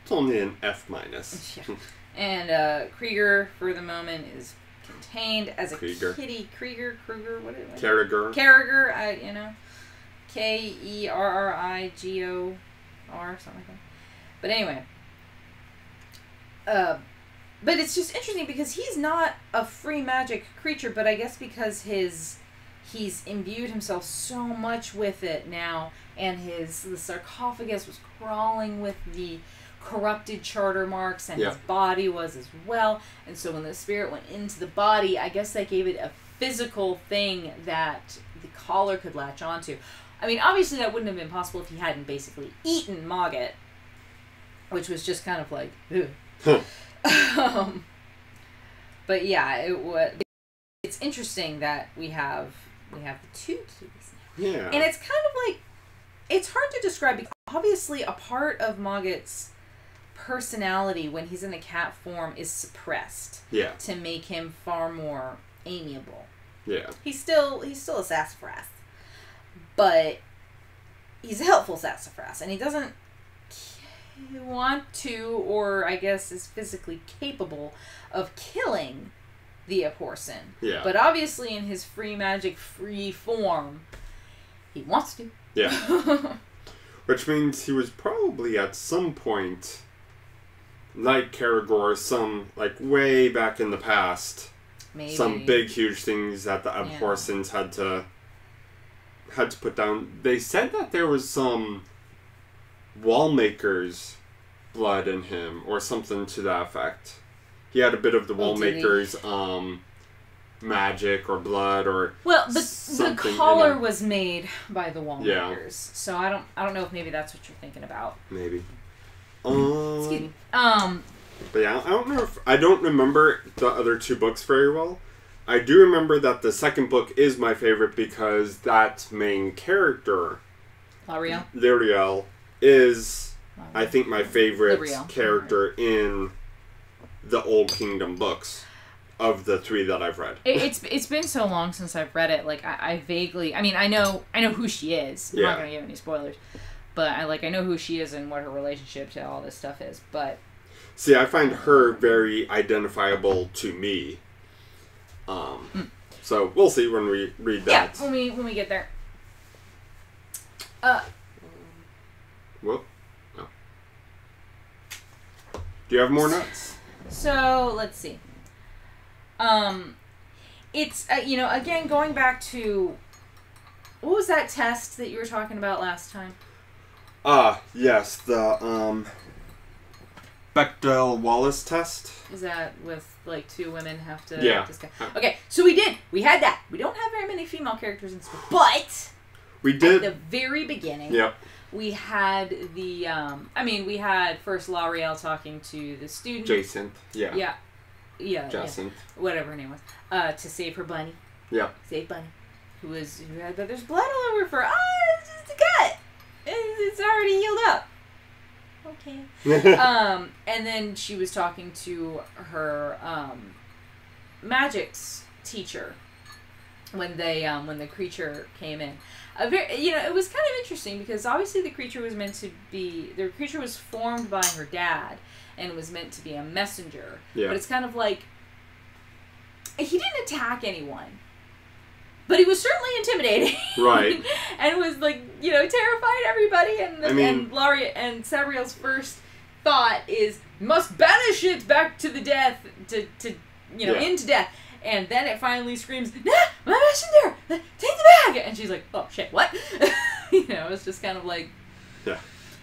it's only an F minus. Yeah. And Krieger for the moment is contained as a kitty. Kruger, what is it? Carragher, Kerrigor, something like that. But anyway. But it's just interesting because he's not a free magic creature, but I guess because he's imbued himself so much with it now, and the sarcophagus was crawling with the corrupted charter marks, and his body was as well. And so when the spirit went into the body, I guess that gave it a physical thing that the collar could latch onto. I mean, obviously that wouldn't have been possible if he hadn't basically eaten Mogget, which was just kind of like, ugh. But yeah, it's interesting that we have the 2 keys now. Yeah. And it's kind of like, it's hard to describe because obviously a part of Mogget's personality when he's in the cat form is suppressed. Yeah. To make him far more amiable. Yeah. He's still a sassafras. But he's a helpful sassafras, and he doesn't want to, or I guess is physically capable of killing the Abhorsen. Yeah. But obviously in his free magic, free form, he wants to. Yeah. Which means he was probably at some point, like Karagor, way back in the past, Maybe. some big, huge things that the Abhorsens had to put down. They said that there was some Wallmaker's blood in him, or something to that effect. He had a bit of the Wallmaker's magic or blood or the collar was made by the Wallmakers, so I don't know if maybe that's what you're thinking about. Maybe. Excuse me. But yeah, I don't remember the other two books very well. I do remember that the second book is my favorite because that main character, Liriel, is, I think, my favorite character in the Old Kingdom books of the three that I've read. It's been so long since I've read it. Like I vaguely, I mean, I know who she is. I'm not gonna give any spoilers, but I know who she is and what her relationship to all this stuff is. But see, I find her very identifiable to me. So we'll see when we read that. Yeah, when we get there. Well, no. Do you have more notes? So let's see. It's again going back to what was that test that you were talking about last time? Yes, the Bechdel-Wallace test. Is that with like two women have to discuss? Okay, so we had that. We don't have very many female characters in this book, but we did at the very beginning. Yep. We had the we had first L'Oreal talking to the student Jacinth. Yeah. Jacinth. Whatever her name was. To save her bunny. Yeah. Save Bunny. Who had there's blood all over her. It's just a cut. It's already healed up. Okay. And then she was talking to her magics teacher when the creature came in. It was kind of interesting because obviously the creature was formed by her dad and was meant to be a messenger. Yeah. But it's kind of like he didn't attack anyone. But he was certainly intimidating. Right. And was terrified everybody and Sabriel's first thought is must banish it back to the death into death. And then it finally screams, "Nah, my messenger! Take the bag!" And she's like, "Oh shit, what?" It's just kind of like, yeah.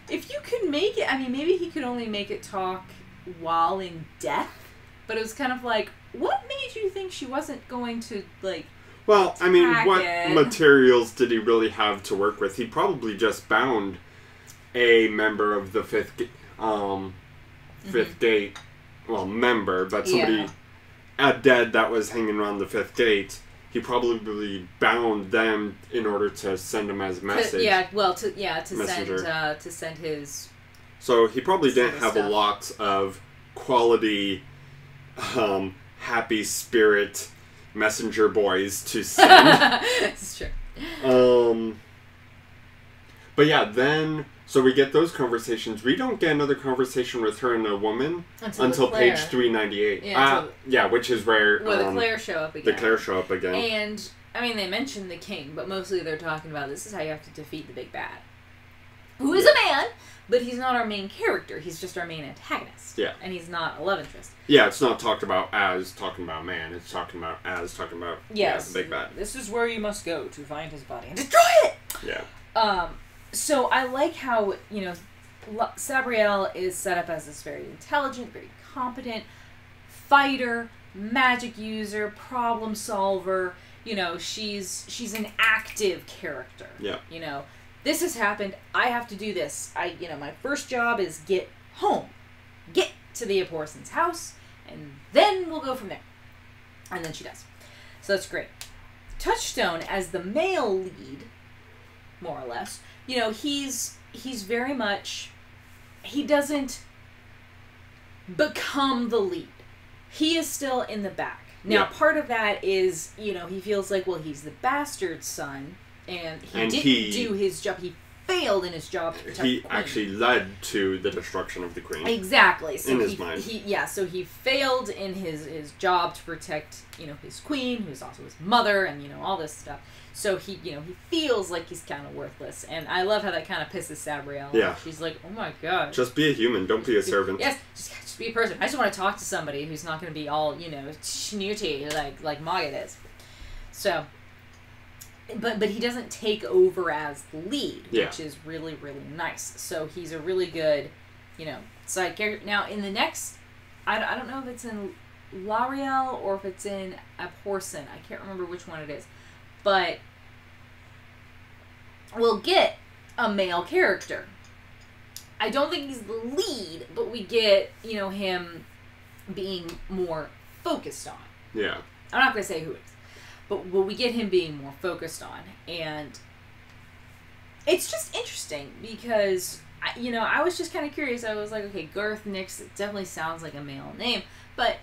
If you could make it, maybe he could only make it talk while in death. But it was kind of like, what made you think she wasn't going to Well, what materials did he really have to work with? He probably just bound a member of the fifth gate. Well, member, but somebody a dead that was hanging around the fifth gate. He probably bound them in order to send them as a message. To send his. So he probably didn't have a lot of quality, happy spirit messenger boys to send. That's true. But yeah, then so we get those conversations. We don't get another conversation with her and a woman until page 398. Yeah, which is where the Claire show up again. The Claire show up again. And they mention the king, but mostly they're talking about this is how you have to defeat the big bad, who is a man, but he's not our main character. He's just our main antagonist. Yeah, and he's not a love interest. Yeah, it's not talked about as talking about a man. It's talking about the big bad. This is where you must go to find his body and destroy it. Yeah. So I like how, Sabriel is set up as this very intelligent, very competent fighter, magic user, problem solver. She's an active character. Yeah. This has happened. I have to do this. My first job is get home. Get to the Abhorsen's house, and then we'll go from there. And then she does. So that's great. Touchstone, as the male lead, more or less, he's very much, he doesn't become the lead. He is still in the back. Now, part of that is, he feels like, well, he's the bastard son, and he didn't do his job. He failed in his job to protect He the queen. actually led to the destruction of the queen. Exactly. So in his mind. So he failed in his job to protect, his queen, who's also his mother, and, all this stuff. So he feels like he's kind of worthless. And I love how that kind of pisses Sabriel. Yeah. She's like, oh my god. Just be a human, don't be a servant. Yes, just be a person. I just want to talk to somebody who's not going to be all, snooty like Mogget is. So, but he doesn't take over as the lead, which is really, really nice. So he's a really good, side character. Now, in the next, I don't know if it's in L'Ariel or if it's in Abhorsen. I can't remember which one it is. But we'll get a male character. I don't think he's the lead, but we get, him being more focused on. Yeah. I'm not going to say who it is. But we get him being more focused on. And it's just interesting because, I was just kind of curious. I was like, okay, Garth Nix, it definitely sounds like a male name. But,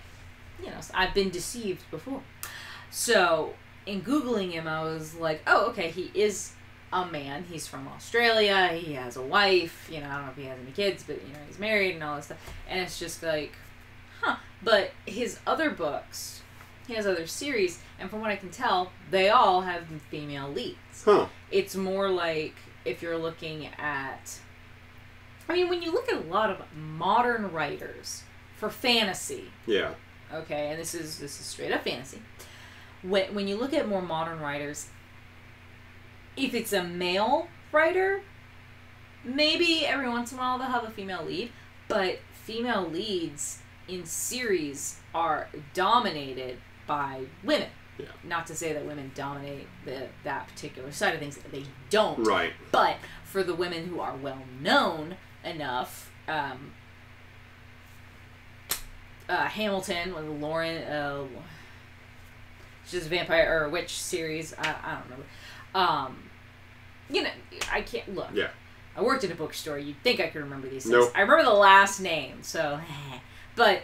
I've been deceived before. So, in Googling him, I was like, oh, okay, he is a man. He's from Australia. He has a wife. I don't know if he has any kids, but, he's married and all this stuff. And it's just like, huh. But his other books, he has other series, and from what I can tell, they all have female leads. Huh. It's more like if you're looking at... when you look at a lot of modern writers for fantasy... Yeah. Okay, and this is straight up fantasy. When you look at more modern writers, if it's a male writer, maybe every once in a while they'll have a female lead, but female leads in series are dominated by women. Yeah. Not to say that women dominate that particular side of things. They don't. Right. But for the women who are well known enough, Hamilton, Lauren, she's a vampire or a witch series. I don't remember. I can't look. Yeah. I worked in a bookstore. You'd think I could remember these things. Nope. I remember the last name, so. But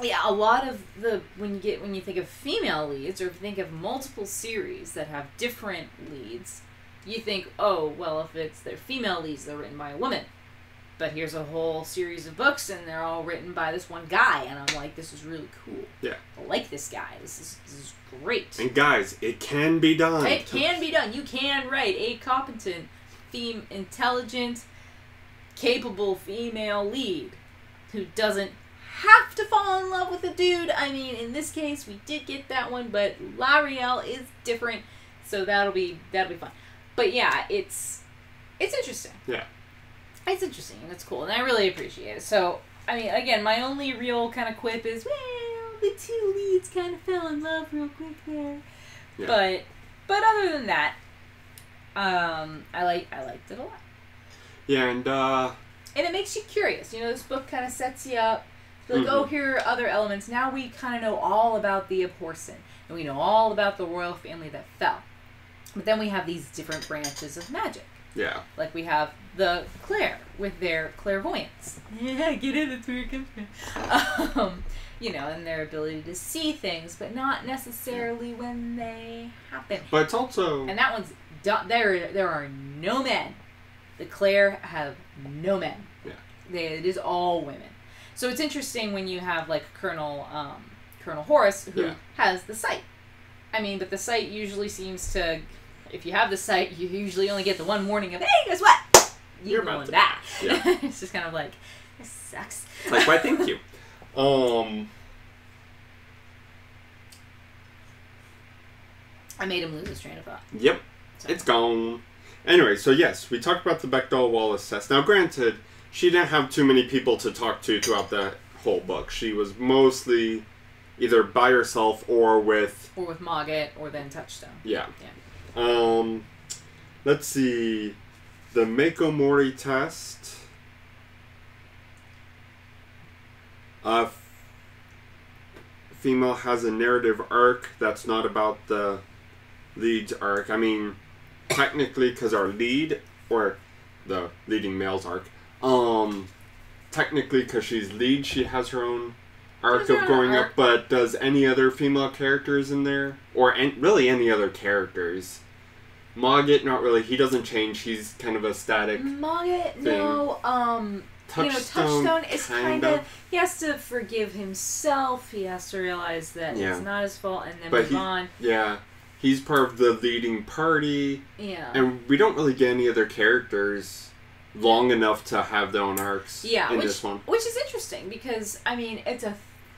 yeah, a lot of when you think of female leads, or if you think of multiple series that have different leads, you think, oh, well, if it's their female leads, they're written by a woman. But here's a whole series of books, and they're all written by this one guy, and I'm like, this is really cool. Yeah. I like this guy. This is great. And guys, it can be done. It can be done. You can write a competent, intelligent, capable female lead who doesn't have to fall in love with a dude. In this case, we did get that one, but L'Ariel is different, so that'll be fun. But yeah, it's interesting. Yeah. It's interesting, and it's cool, and I really appreciate it. So, again, my only real kind of quip is, well, the two leads kind of fell in love real quick there. Yeah. But other than that, I liked it a lot. Yeah, and it makes you curious. This book kind of sets you up. Like, oh, here are other elements. Now we kind of know all about the Abhorsen, and we know all about the royal family that fell. But then we have these different branches of magic. Yeah. Like we have the Claire with their clairvoyance. Yeah, get in, that's where it comes from. And their ability to see things, but not necessarily when they happen. But it's also... And that one's... There are no men. The Claire have no men. Yeah. It is all women. So it's interesting when you have, like, Colonel Horace, who has the sight. But the sight usually seems to... If you have the sight, you usually only get the one warning of, hey, guess what? You're about to die. Yeah. It's just kind of like, this sucks. Like, why thank you. I made him lose his train of thought. Yep. So. It's gone. Anyway, so yes, we talked about the Bechdel-Wallace test. Now, granted, she didn't have too many people to talk to throughout the whole book. She was mostly either by herself or with... Or with Mogget, or then Touchstone. Yeah. Let's see. The Mako Mori test. Female has a narrative arc that's not about the lead's arc. Technically, because our lead, or the leading male's arc, technically because she's lead, she has her own arc of growing up, but does any other female characters in there, or really any other characters, Mogget, not really. He doesn't change. He's kind of a static Mogget, thing. No. Touchstone is kind of... He has to forgive himself. He has to realize that it's not his fault and then move on. Yeah. He's part of the leading party. Yeah. And we don't really get any other characters long enough to have their own arcs in this one. Which is interesting because, I mean, it's a...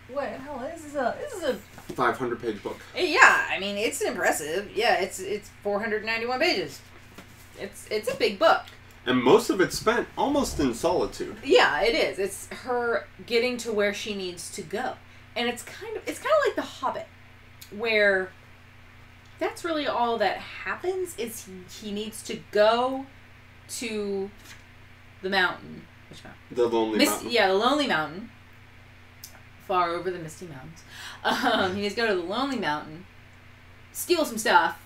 What the hell? This is a 500-page book. Yeah, I mean, it's impressive. Yeah, it's 491 pages. It's a big book. And most of it's spent almost in solitude. Yeah, it is. It's her getting to where she needs to go. And it's kind of like The Hobbit, where that's really all that happens is he needs to go to the mountain. Which mountain? The Lonely Mountain. Yeah, the Lonely Mountain. Far over the Misty Mountains. He needs to go to the Lonely Mountain, steal some stuff,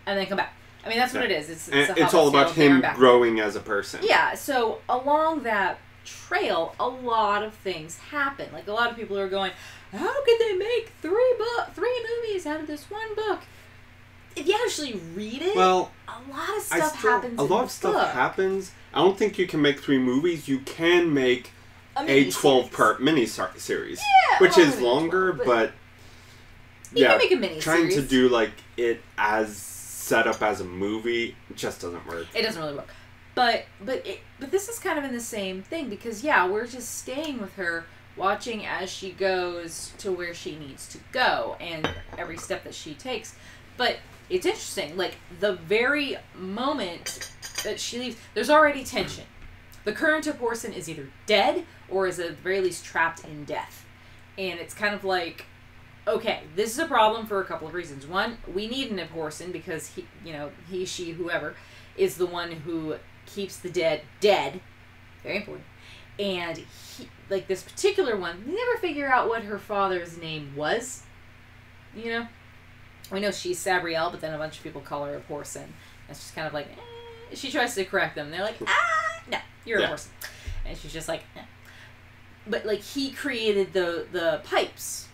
and then come back. I mean, that's what it is. It's all about him growing as a person. Yeah, so along that trail, a lot of things happen. Like, a lot of people are going, how could they make three movies out of this one book? If you actually read it, well, a lot of stuff happens. A lot of stuff happens. I don't think you can make 3 movies. You can make a 12-part mini-series, which is longer, but you can make a mini-series. Trying to do like it as set up as a movie just doesn't work. It doesn't really work. But this is kind of in the same thing because we're just staying with her, watching as she goes to where she needs to go and every step that she takes. But it's interesting, like the very moment that she leaves, there's already tension. The current Abhorsen is either dead or is at the very least trapped in death. And it's kind of like, okay, this is a problem for a couple of reasons. One, we need an Abhorsen because he, she, whoever, is the one who keeps the dead dead. Very important. And like this particular one, we never figure out what her father's name was. You know? We know she's Sabriel, but then a bunch of people call her Abhorsen. It's just kind of like, she tries to correct them. They're like, no, you're Abhorsen. And she's just like, But like he created the pipes,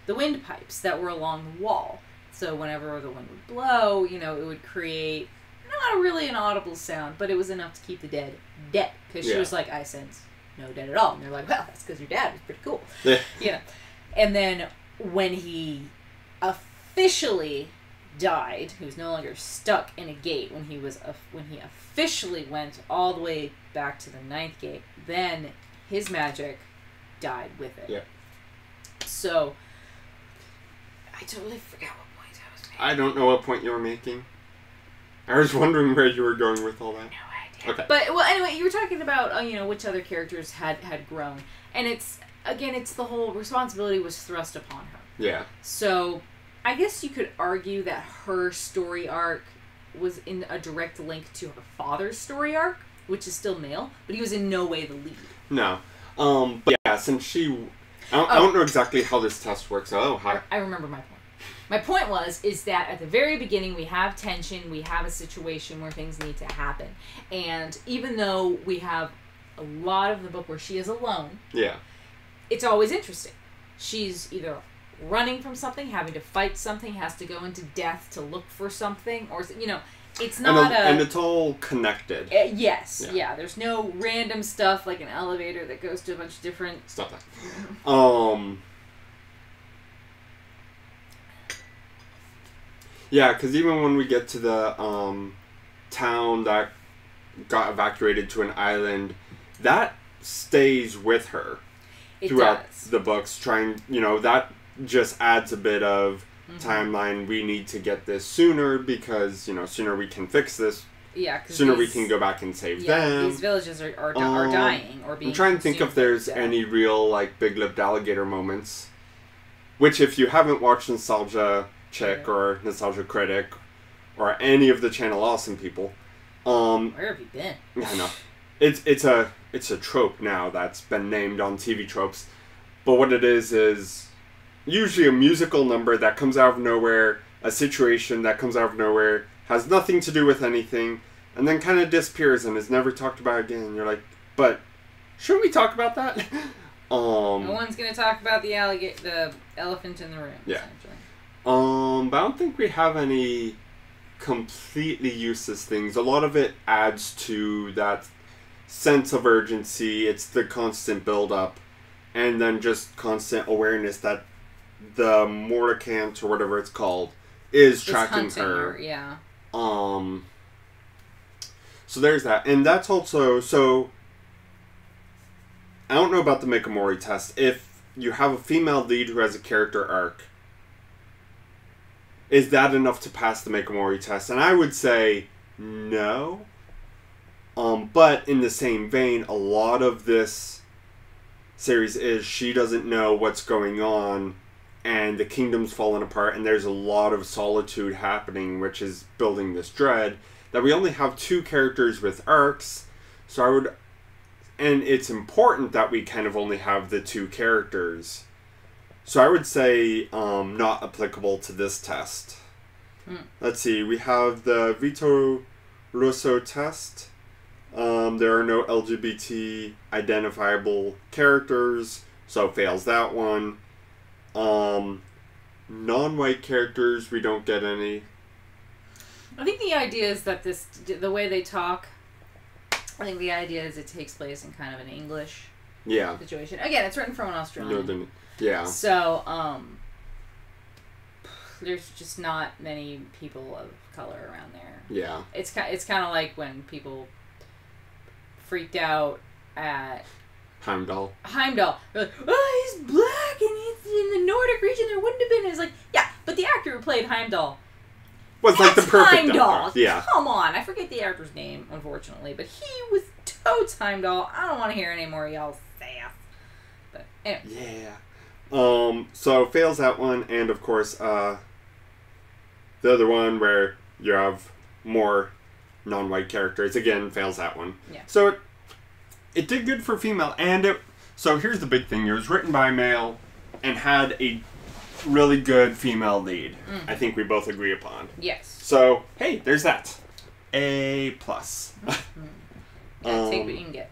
the wind pipes that were along the wall. So whenever the wind would blow, it would create not really an audible sound, but it was enough to keep the dead dead. Because she was like, I sense no dead at all. And they're like, well, that's because your dad was pretty cool. And then when he officially died, he was no longer stuck in a gate. When he officially went all the way back to the 9th gate, then his magic died with it. Yeah. So I totally forgot what point I was making. I don't know what point you were making. I was wondering where you were going with all that. No idea. Okay. But well, anyway, you were talking about which other characters had grown, and it's the whole responsibility was thrust upon her. Yeah. So I guess you could argue that her story arc was in a direct link to her father's story arc, which is still male, but he was in no way the lead. No. But yeah, since I don't know exactly how this test works. I remember my point. My point is that at the very beginning we have tension, we have a situation where things need to happen. And even though we have a lot of the book where she is alone, it's always interesting. She's either running from something, having to fight something, has to go into death to look for something, or it's not and it's all connected. Yes, yeah. There's no random stuff like an elevator that goes to a bunch of different stuff. Yeah, because even when we get to the town that got evacuated to an island, that stays with her throughout the books. That just adds a bit of timeline. We need to get this sooner because sooner we can fix this. Yeah, sooner we can go back and save them. These villages are dying or being. I'm trying to think if there's any real big-lipped alligator moments. Which, if you haven't watched Nostalgia Chick or Nostalgia Critic or any of the Channel Awesome people, where have you been? I know it's a trope now that's been named on TV tropes, but what it is usually a musical number that comes out of nowhere, a situation that comes out of nowhere, has nothing to do with anything, and then kind of disappears and is never talked about again. And you're like, but shouldn't we talk about that? No one's gonna talk about the elephant in the room. Yeah. But I don't think we have any completely useless things. A lot of it adds to that sense of urgency. It's the constant build-up, and then just constant awareness that the Mordicant, or whatever it's called, is tracking her. Yeah. So there's that. And that's also... So, I don't know about the Mikamori test. If you have a female lead who has a character arc, is that enough to pass the Mikamori test? And I would say no. But in the same vein, a lot of this series is she doesn't know what's going on, and the kingdom's falling apart, and there's a lot of solitude happening, which is building this dread, that we only have 2 characters with arcs. So I would... And it's important that we kind of only have the 2 characters. So I would say not applicable to this test. Let's see. We have the Vito Russo test. There are no LGBT identifiable characters, so it fails that one. Non-white characters, we don't get any. I think the idea is that the way they talk, I think the idea is it takes place in kind of an English situation. Again, it's written from an Australian. Yeah. So, there's just not many people of color around there. Yeah. It's kind of like when people freaked out at Heimdall. They're like, oh, he's black and he's in the Nordic region. There wouldn't have been. It's like, yeah, but the actor who played Heimdall was like the perfect Heimdall. actor. Yeah. Come on. I forget the actor's name, unfortunately, but he was totes Heimdall. I don't want to hear any more y'all sass. But anyway. Yeah. So fails that one, and of course, the other one where you have more non-white characters, again, fails that one. Yeah. So it did good for female, and so here's the big thing. It was written by a male and had a really good female lead. I think we both agree upon. Yes. So, hey, there's that. A+. Yeah, take what you can get.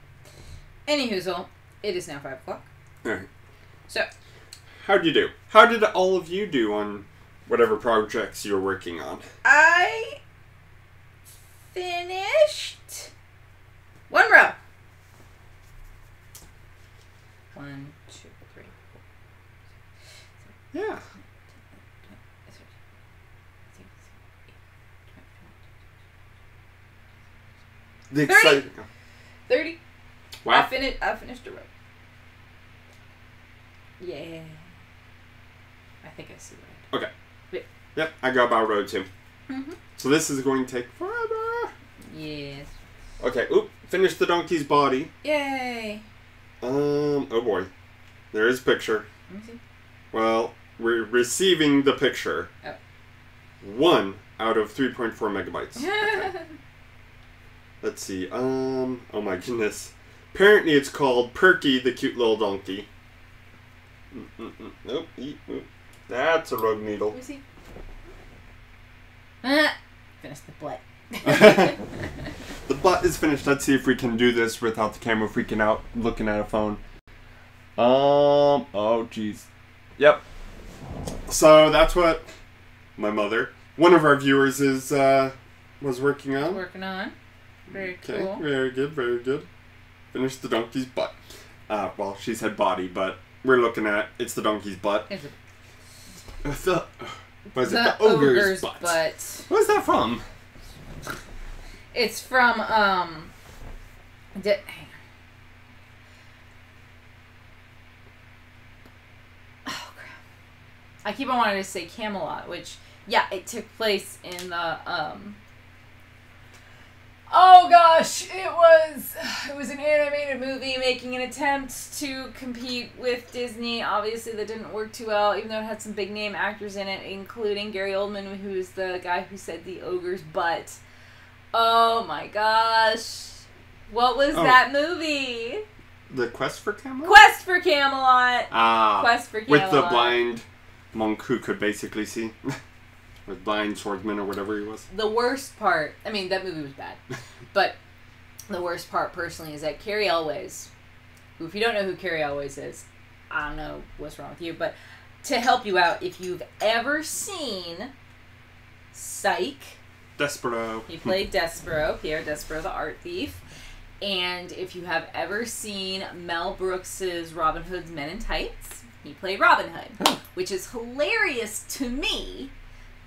Anyhoozle, it is now 5 o'clock. Alright. So. How'd you do? How did all of you do on whatever projects you're working on? I finished 1 row. 1, 2, 3, 4. Yeah. The 30. exciting. 30. Wow. I finished a row. Yeah. I think I see what I did. Okay. Yep, I got about row 2. Mm-hmm. So this is going to take forever. Yes. Okay, finish the donkey's body. Yay. Oh boy. There is a picture. Let me see. Well, we're receiving the picture. Oh. 1 out of 3.4 megabytes. Okay. Let's see. Oh my goodness. Apparently it's called Perky the Cute Little Donkey. Nope. That's a rug needle. Let me see. Finish the butt. The butt is finished. Let's see if we can do this without the camera freaking out looking at a phone. Oh jeez. Yep. So that's what my mother, one of our viewers, was working on. Very cool. Okay, very good, very good. Finish the donkey's butt. Well, she said body, but we're looking at it's the donkey's butt. The ogre's butt. Where's that from? It's from hang on. Oh crap! I keep on wanting to say Camelot, which it took place in the Oh gosh, it was an animated movie making an attempt to compete with Disney. Obviously that didn't work too well, even though it had some big name actors in it, including Gary Oldman, who's the guy who said the ogre's butt. Oh my gosh. What was that movie? The Quest for Camelot? Quest for Camelot! Quest for Camelot. With the blind monk who could basically see. With blind swordsman or whatever he was. The worst part, I mean, that movie was bad, but the worst part, personally, is that Carrie Elways, who, if you don't know who Carrie Elways is, I don't know what's wrong with you, but to help you out, if you've ever seen Psych, Despero. He played Despero, Pierre Despero, the art thief. And if you have ever seen Mel Brooks's Robin Hood's Men in Tights, he played Robin Hood, which is hilarious to me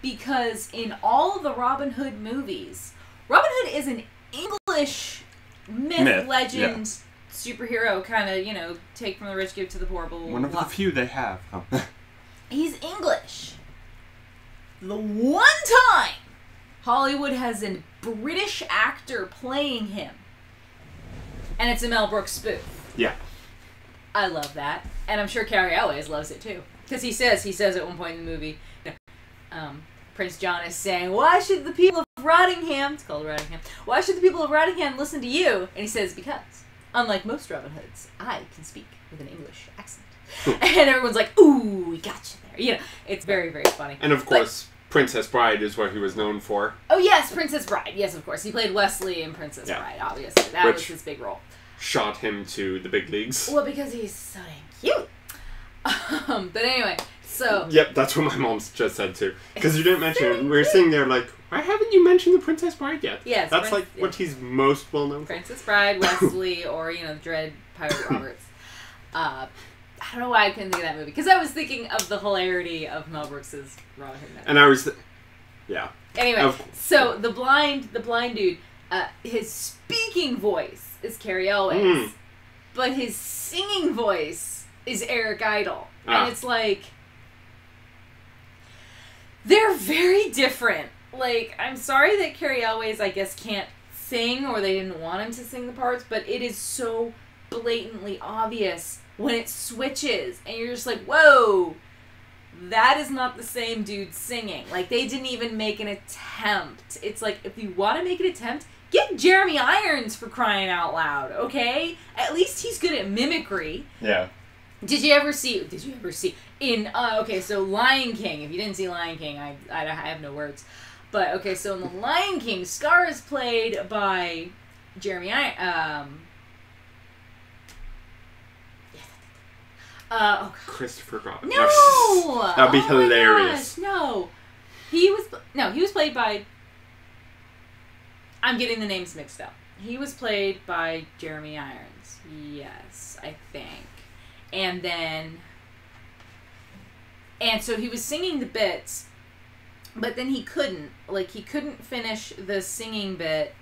because in all of the Robin Hood movies, Robin Hood is an English myth legend, superhero kind of, you know, take from the rich, give to the poor, blah, blah, blah. One of the few they have. Huh? He's English. The one time Hollywood has a British actor playing him, and it's a Mel Brooks spoof. Yeah. I love that. And I'm sure Carrie Elways loves it too. Because he says at one point in the movie, Prince John is saying, why should the people of Rottingham, it's called Rottingham, why should the people of Rottingham listen to you? And he says, because, unlike most Robin Hoods, I can speak with an English accent. And everyone's like, ooh, we got you there. You know, it's very, very funny. And of course, Princess Bride is what he was known for. Oh yes, Princess Bride. Yes, of course. He played Wesley in Princess Bride, obviously. That was his big role. Shot him to the big leagues. Well, because he's so dang cute. But anyway, so... Yep, that's what my mom just said too. Because you didn't mention it. We were sitting there like, why haven't you mentioned the Princess Bride yet? Yes. That's what he's most well known for. Princess Bride, Wesley, or, you know, Dread Pirate Roberts. I don't know why I couldn't think of that movie. Because I was thinking of the hilarity of Mel Brooks's Robin Hood. And I was... yeah. Anyway, so the blind dude, his speaking voice is Carrie Elways. But his singing voice is Eric Idle. And it's like... they're very different. Like, I'm sorry that Carrie Elways, I guess, can't sing, or they didn't want him to sing the parts, but it is so blatantly obvious when it switches, and you're just like, whoa, that is not the same dude singing. Like, they didn't even make an attempt. It's like, if you want to make an attempt, get Jeremy Irons, for crying out loud, okay? At least he's good at mimicry. Yeah. Did you ever see in okay, so Lion King, if you didn't see Lion King, I have no words. But okay, so in the Lion King, Scar is played by Jeremy Christopher Robin. No! That'd be hilarious. Gosh, no. He was played by, I'm getting the names mixed up. He was played by Jeremy Irons. Yes, I think. And so he was singing the bits, but then he couldn't finish the singing bit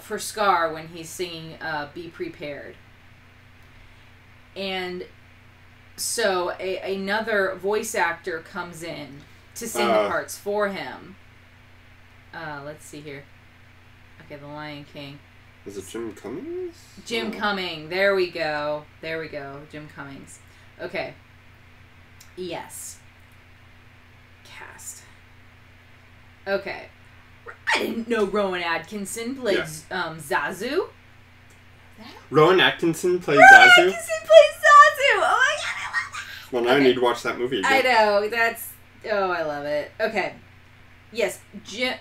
for Scar when he's singing Be Prepared. And so another voice actor comes in to sing the parts for him. Let's see here. Okay, The Lion King. Is it Jim Cummings? Jim Cummings. There we go. Jim Cummings. Okay. Yes. Cast. Okay. I didn't know Rowan Atkinson played Zazu. Rowan Atkinson played Zazu? Zazu? Atkinson plays Zazu! Oh my god, I love that! Well, now I need to watch that movie again. I know. I love it. Okay. Yes. Jim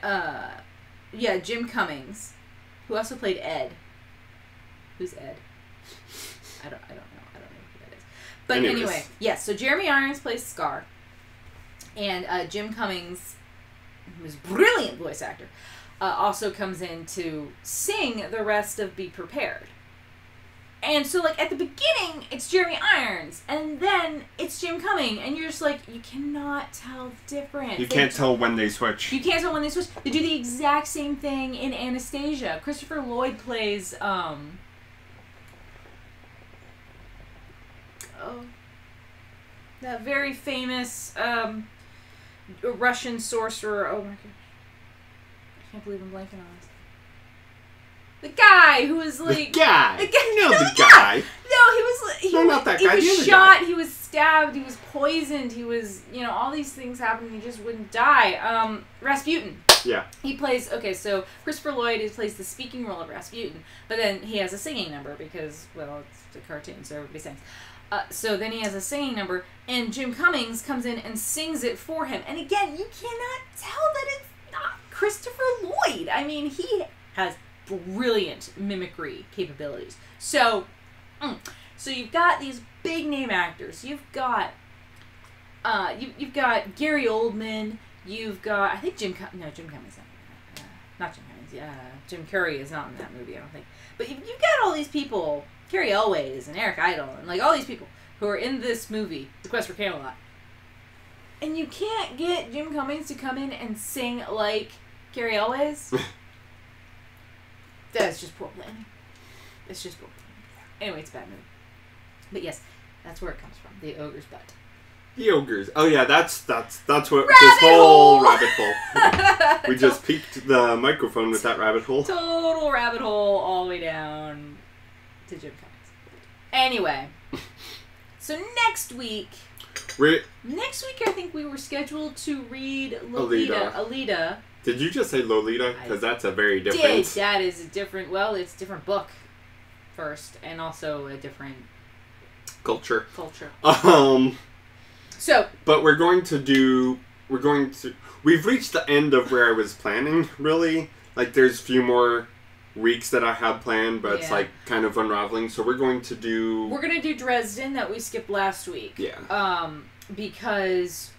Cummings. Who also played Ed. Who's Ed? I don't know who that is. But anyway, yes, so Jeremy Irons plays Scar. And Jim Cummings, who's a brilliant voice actor, also comes in to sing the rest of Be Prepared. And so, like, at the beginning, it's Jeremy Irons, and then it's Jim Cummings, and you're just like, you cannot tell the difference. You can't tell when they switch. You can't tell when they switch. They do the exact same thing in Anastasia. Christopher Lloyd plays, that very famous, Russian sorcerer. Oh my gosh. I can't believe I'm blanking on this. The guy who was like... The guy. You know the guy. No, he was... not that guy. He was shot, he was stabbed, he was poisoned, he was... You know, all these things happened and he just wouldn't die. Rasputin. Yeah. He plays... Okay, so Christopher Lloyd plays the speaking role of Rasputin, but then he has a singing number because, well, it's a cartoon, so everybody sings. So then he has a singing number, and Jim Cummings comes in and sings it for him. And again, you cannot tell that it's not Christopher Lloyd. I mean, he has brilliant mimicry capabilities. So you've got these big name actors. You've got you've got Gary Oldman. You've got Jim Cummings. Not Jim Cummings. Jim Curry is not in that movie, I don't think. But you've got all these people, Carrie Elways and Eric Idle, and like all these people who are in this movie, The Quest for Camelot. And you can't get Jim Cummings to come in and sing like Carrie Elways. That's just poor planning. It's just poor planning. Anyway, it's a bad movie. But yes, that's where it comes from. The ogre's butt. The ogres. Oh yeah, that's what rabbit this whole hole! rabbit hole. We just peeked the microphone with that rabbit hole. Total rabbit hole all the way down to Jim Cummings. Anyway, so next week I think we were scheduled to read Alita. Did you just say Lolita? Because that's a very different... That is a different... Well, it's a different book first, and also a different... Culture. So... But we've reached the end of where I was planning, really. Like, there's a few more weeks that I had planned, but it's, like, kind of unraveling. So we're going to do... We're going to do Dresden that we skipped last week. Yeah. Because...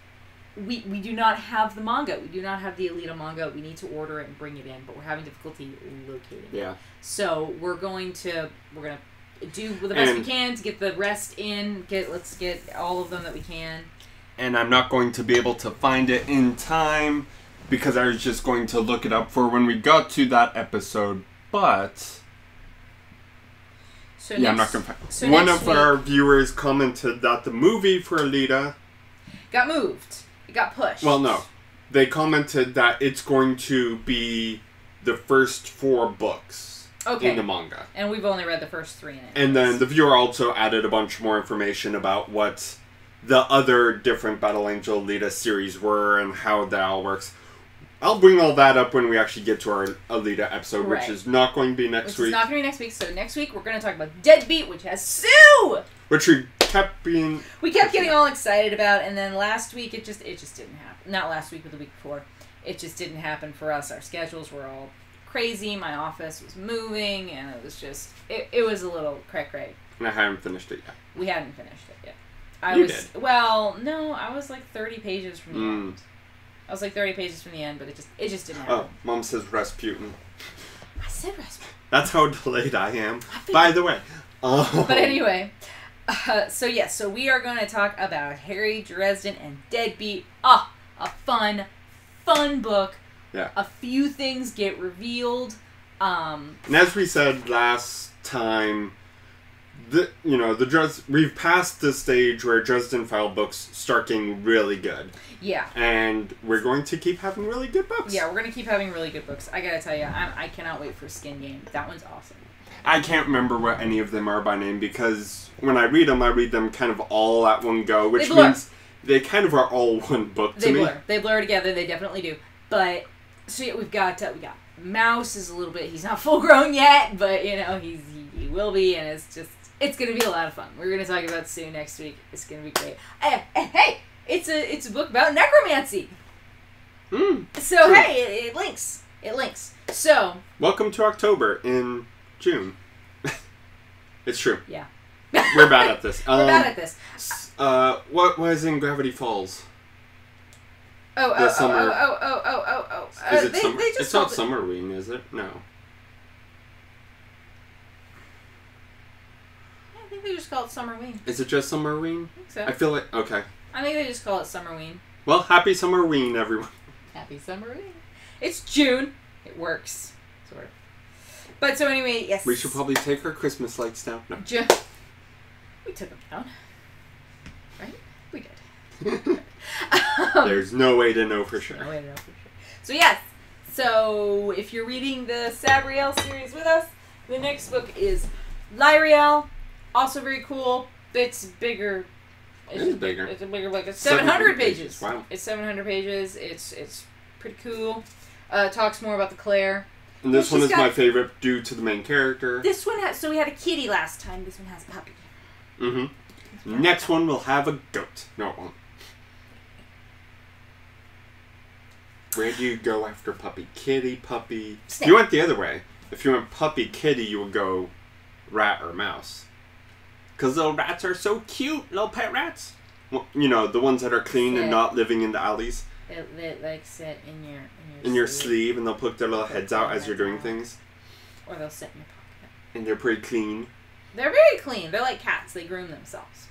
We do not have the manga. We do not have the Alita manga. We need to order it and bring it in, but we're having difficulty locating it. Yeah. So we're gonna do the best we can to get the rest in. Let's get all of them that we can. And I'm not going to be able to find it in time because I was just going to look it up for when we got to that episode. But I'm not gonna find it. So one of our viewers commented that the movie for Alita got moved. It got pushed. Well, no. They commented that it's going to be the first 4 books in the manga. And we've only read the first 3 in it. And then the viewer also added a bunch more information about what the other different Battle Angel Alita series were and how that all works. I'll bring all that up when we actually get to our Alita episode, which is not going to be next week. It's not going to be next week. So next week we're going to talk about Deadbeat, which has Sue! Which we kept getting all excited about, and then last week it just didn't happen. Not last week, but the week before. It just didn't happen for us. Our schedules were all crazy. My office was moving, and it was just... It was a little cray-cray. And I haven't finished it yet. We hadn't finished it yet. Did. Well, no, I was like 30 pages from the end. I was like 30 pages from the end, but it just didn't happen. Oh, Mom says Rasputin. I said Rasputin. That's how delayed I am. By the way. But anyway, so we are going to talk about Harry Dresden and Deadbeat. A fun book. Yeah. A few things get revealed. And as we said last time, we've passed the stage where Dresden File books start getting really good. Yeah. And we're going to keep having really good books. Yeah, we're going to keep having really good books. I gotta tell you, I cannot wait for Skin Game. That one's awesome. I can't remember what any of them are by name because when I read them kind of all at one go, which means they kind of are all one book to me. They blur together, they definitely do. But, so yeah, we got Mouse is a little bit, he's not full grown yet, but, he will be, and it's going to be a lot of fun. We're going to talk about Sue next week. It's going to be great. Hey! It's a book about necromancy. So, true. Hey, it links. It links. So. Welcome to October in June. It's true. Yeah. We're bad at this. We're bad at this. What was in Gravity Falls? Oh. Summer. Is it summer? They just it's not Summerween, is it? No. I think they just call it Summerween. Is it just Summerween? I think so. I feel like... Okay. I think they just call it Summerween. Well, happy Summerween, everyone. Happy Summerween. It's June. It works. Sort of. But so anyway, yes. We should probably take our Christmas lights down. No. We took them down. Right? We did. There's no way to know for sure. No way to know for sure. So yes. So if you're reading the Sabriel series with us, the next book is Lyriel. Also very cool. It's bigger. It's bigger. It's a bigger book. It's 700 pages. Wow. It's 700 pages. It's pretty cool. Talks more about the Claire. And this one is my favorite due to the main character. This one has... So we had a kitty last time. This one has a puppy. Mm-hmm. Next one will have a goat. No, it won't. Where do you go after puppy? Kitty, puppy... Snake. You went the other way. If you went puppy, kitty, you would go rat or mouse. Because little rats are so cute. Little pet rats. Well, the ones that are clean and not living in the alleys. They like sit in your sleeve, and they'll poke their little heads out as you're doing things. Or they'll sit in your pocket. And they're pretty clean. They're very clean. They're like cats. They groom themselves.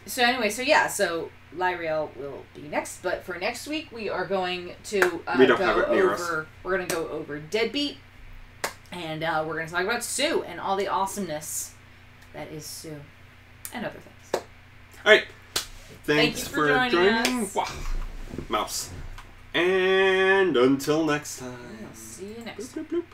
So anyway, so Lyriel will be next, but for next week we are going to we don't have it near us. We're going to go over Deadbeat, and we're going to talk about Sue and all the awesomeness that is Sue, and other things. All right. Thanks for joining us. Wow. Mouse. And until next time. I'll see you next time. Bloop, bloop, bloop.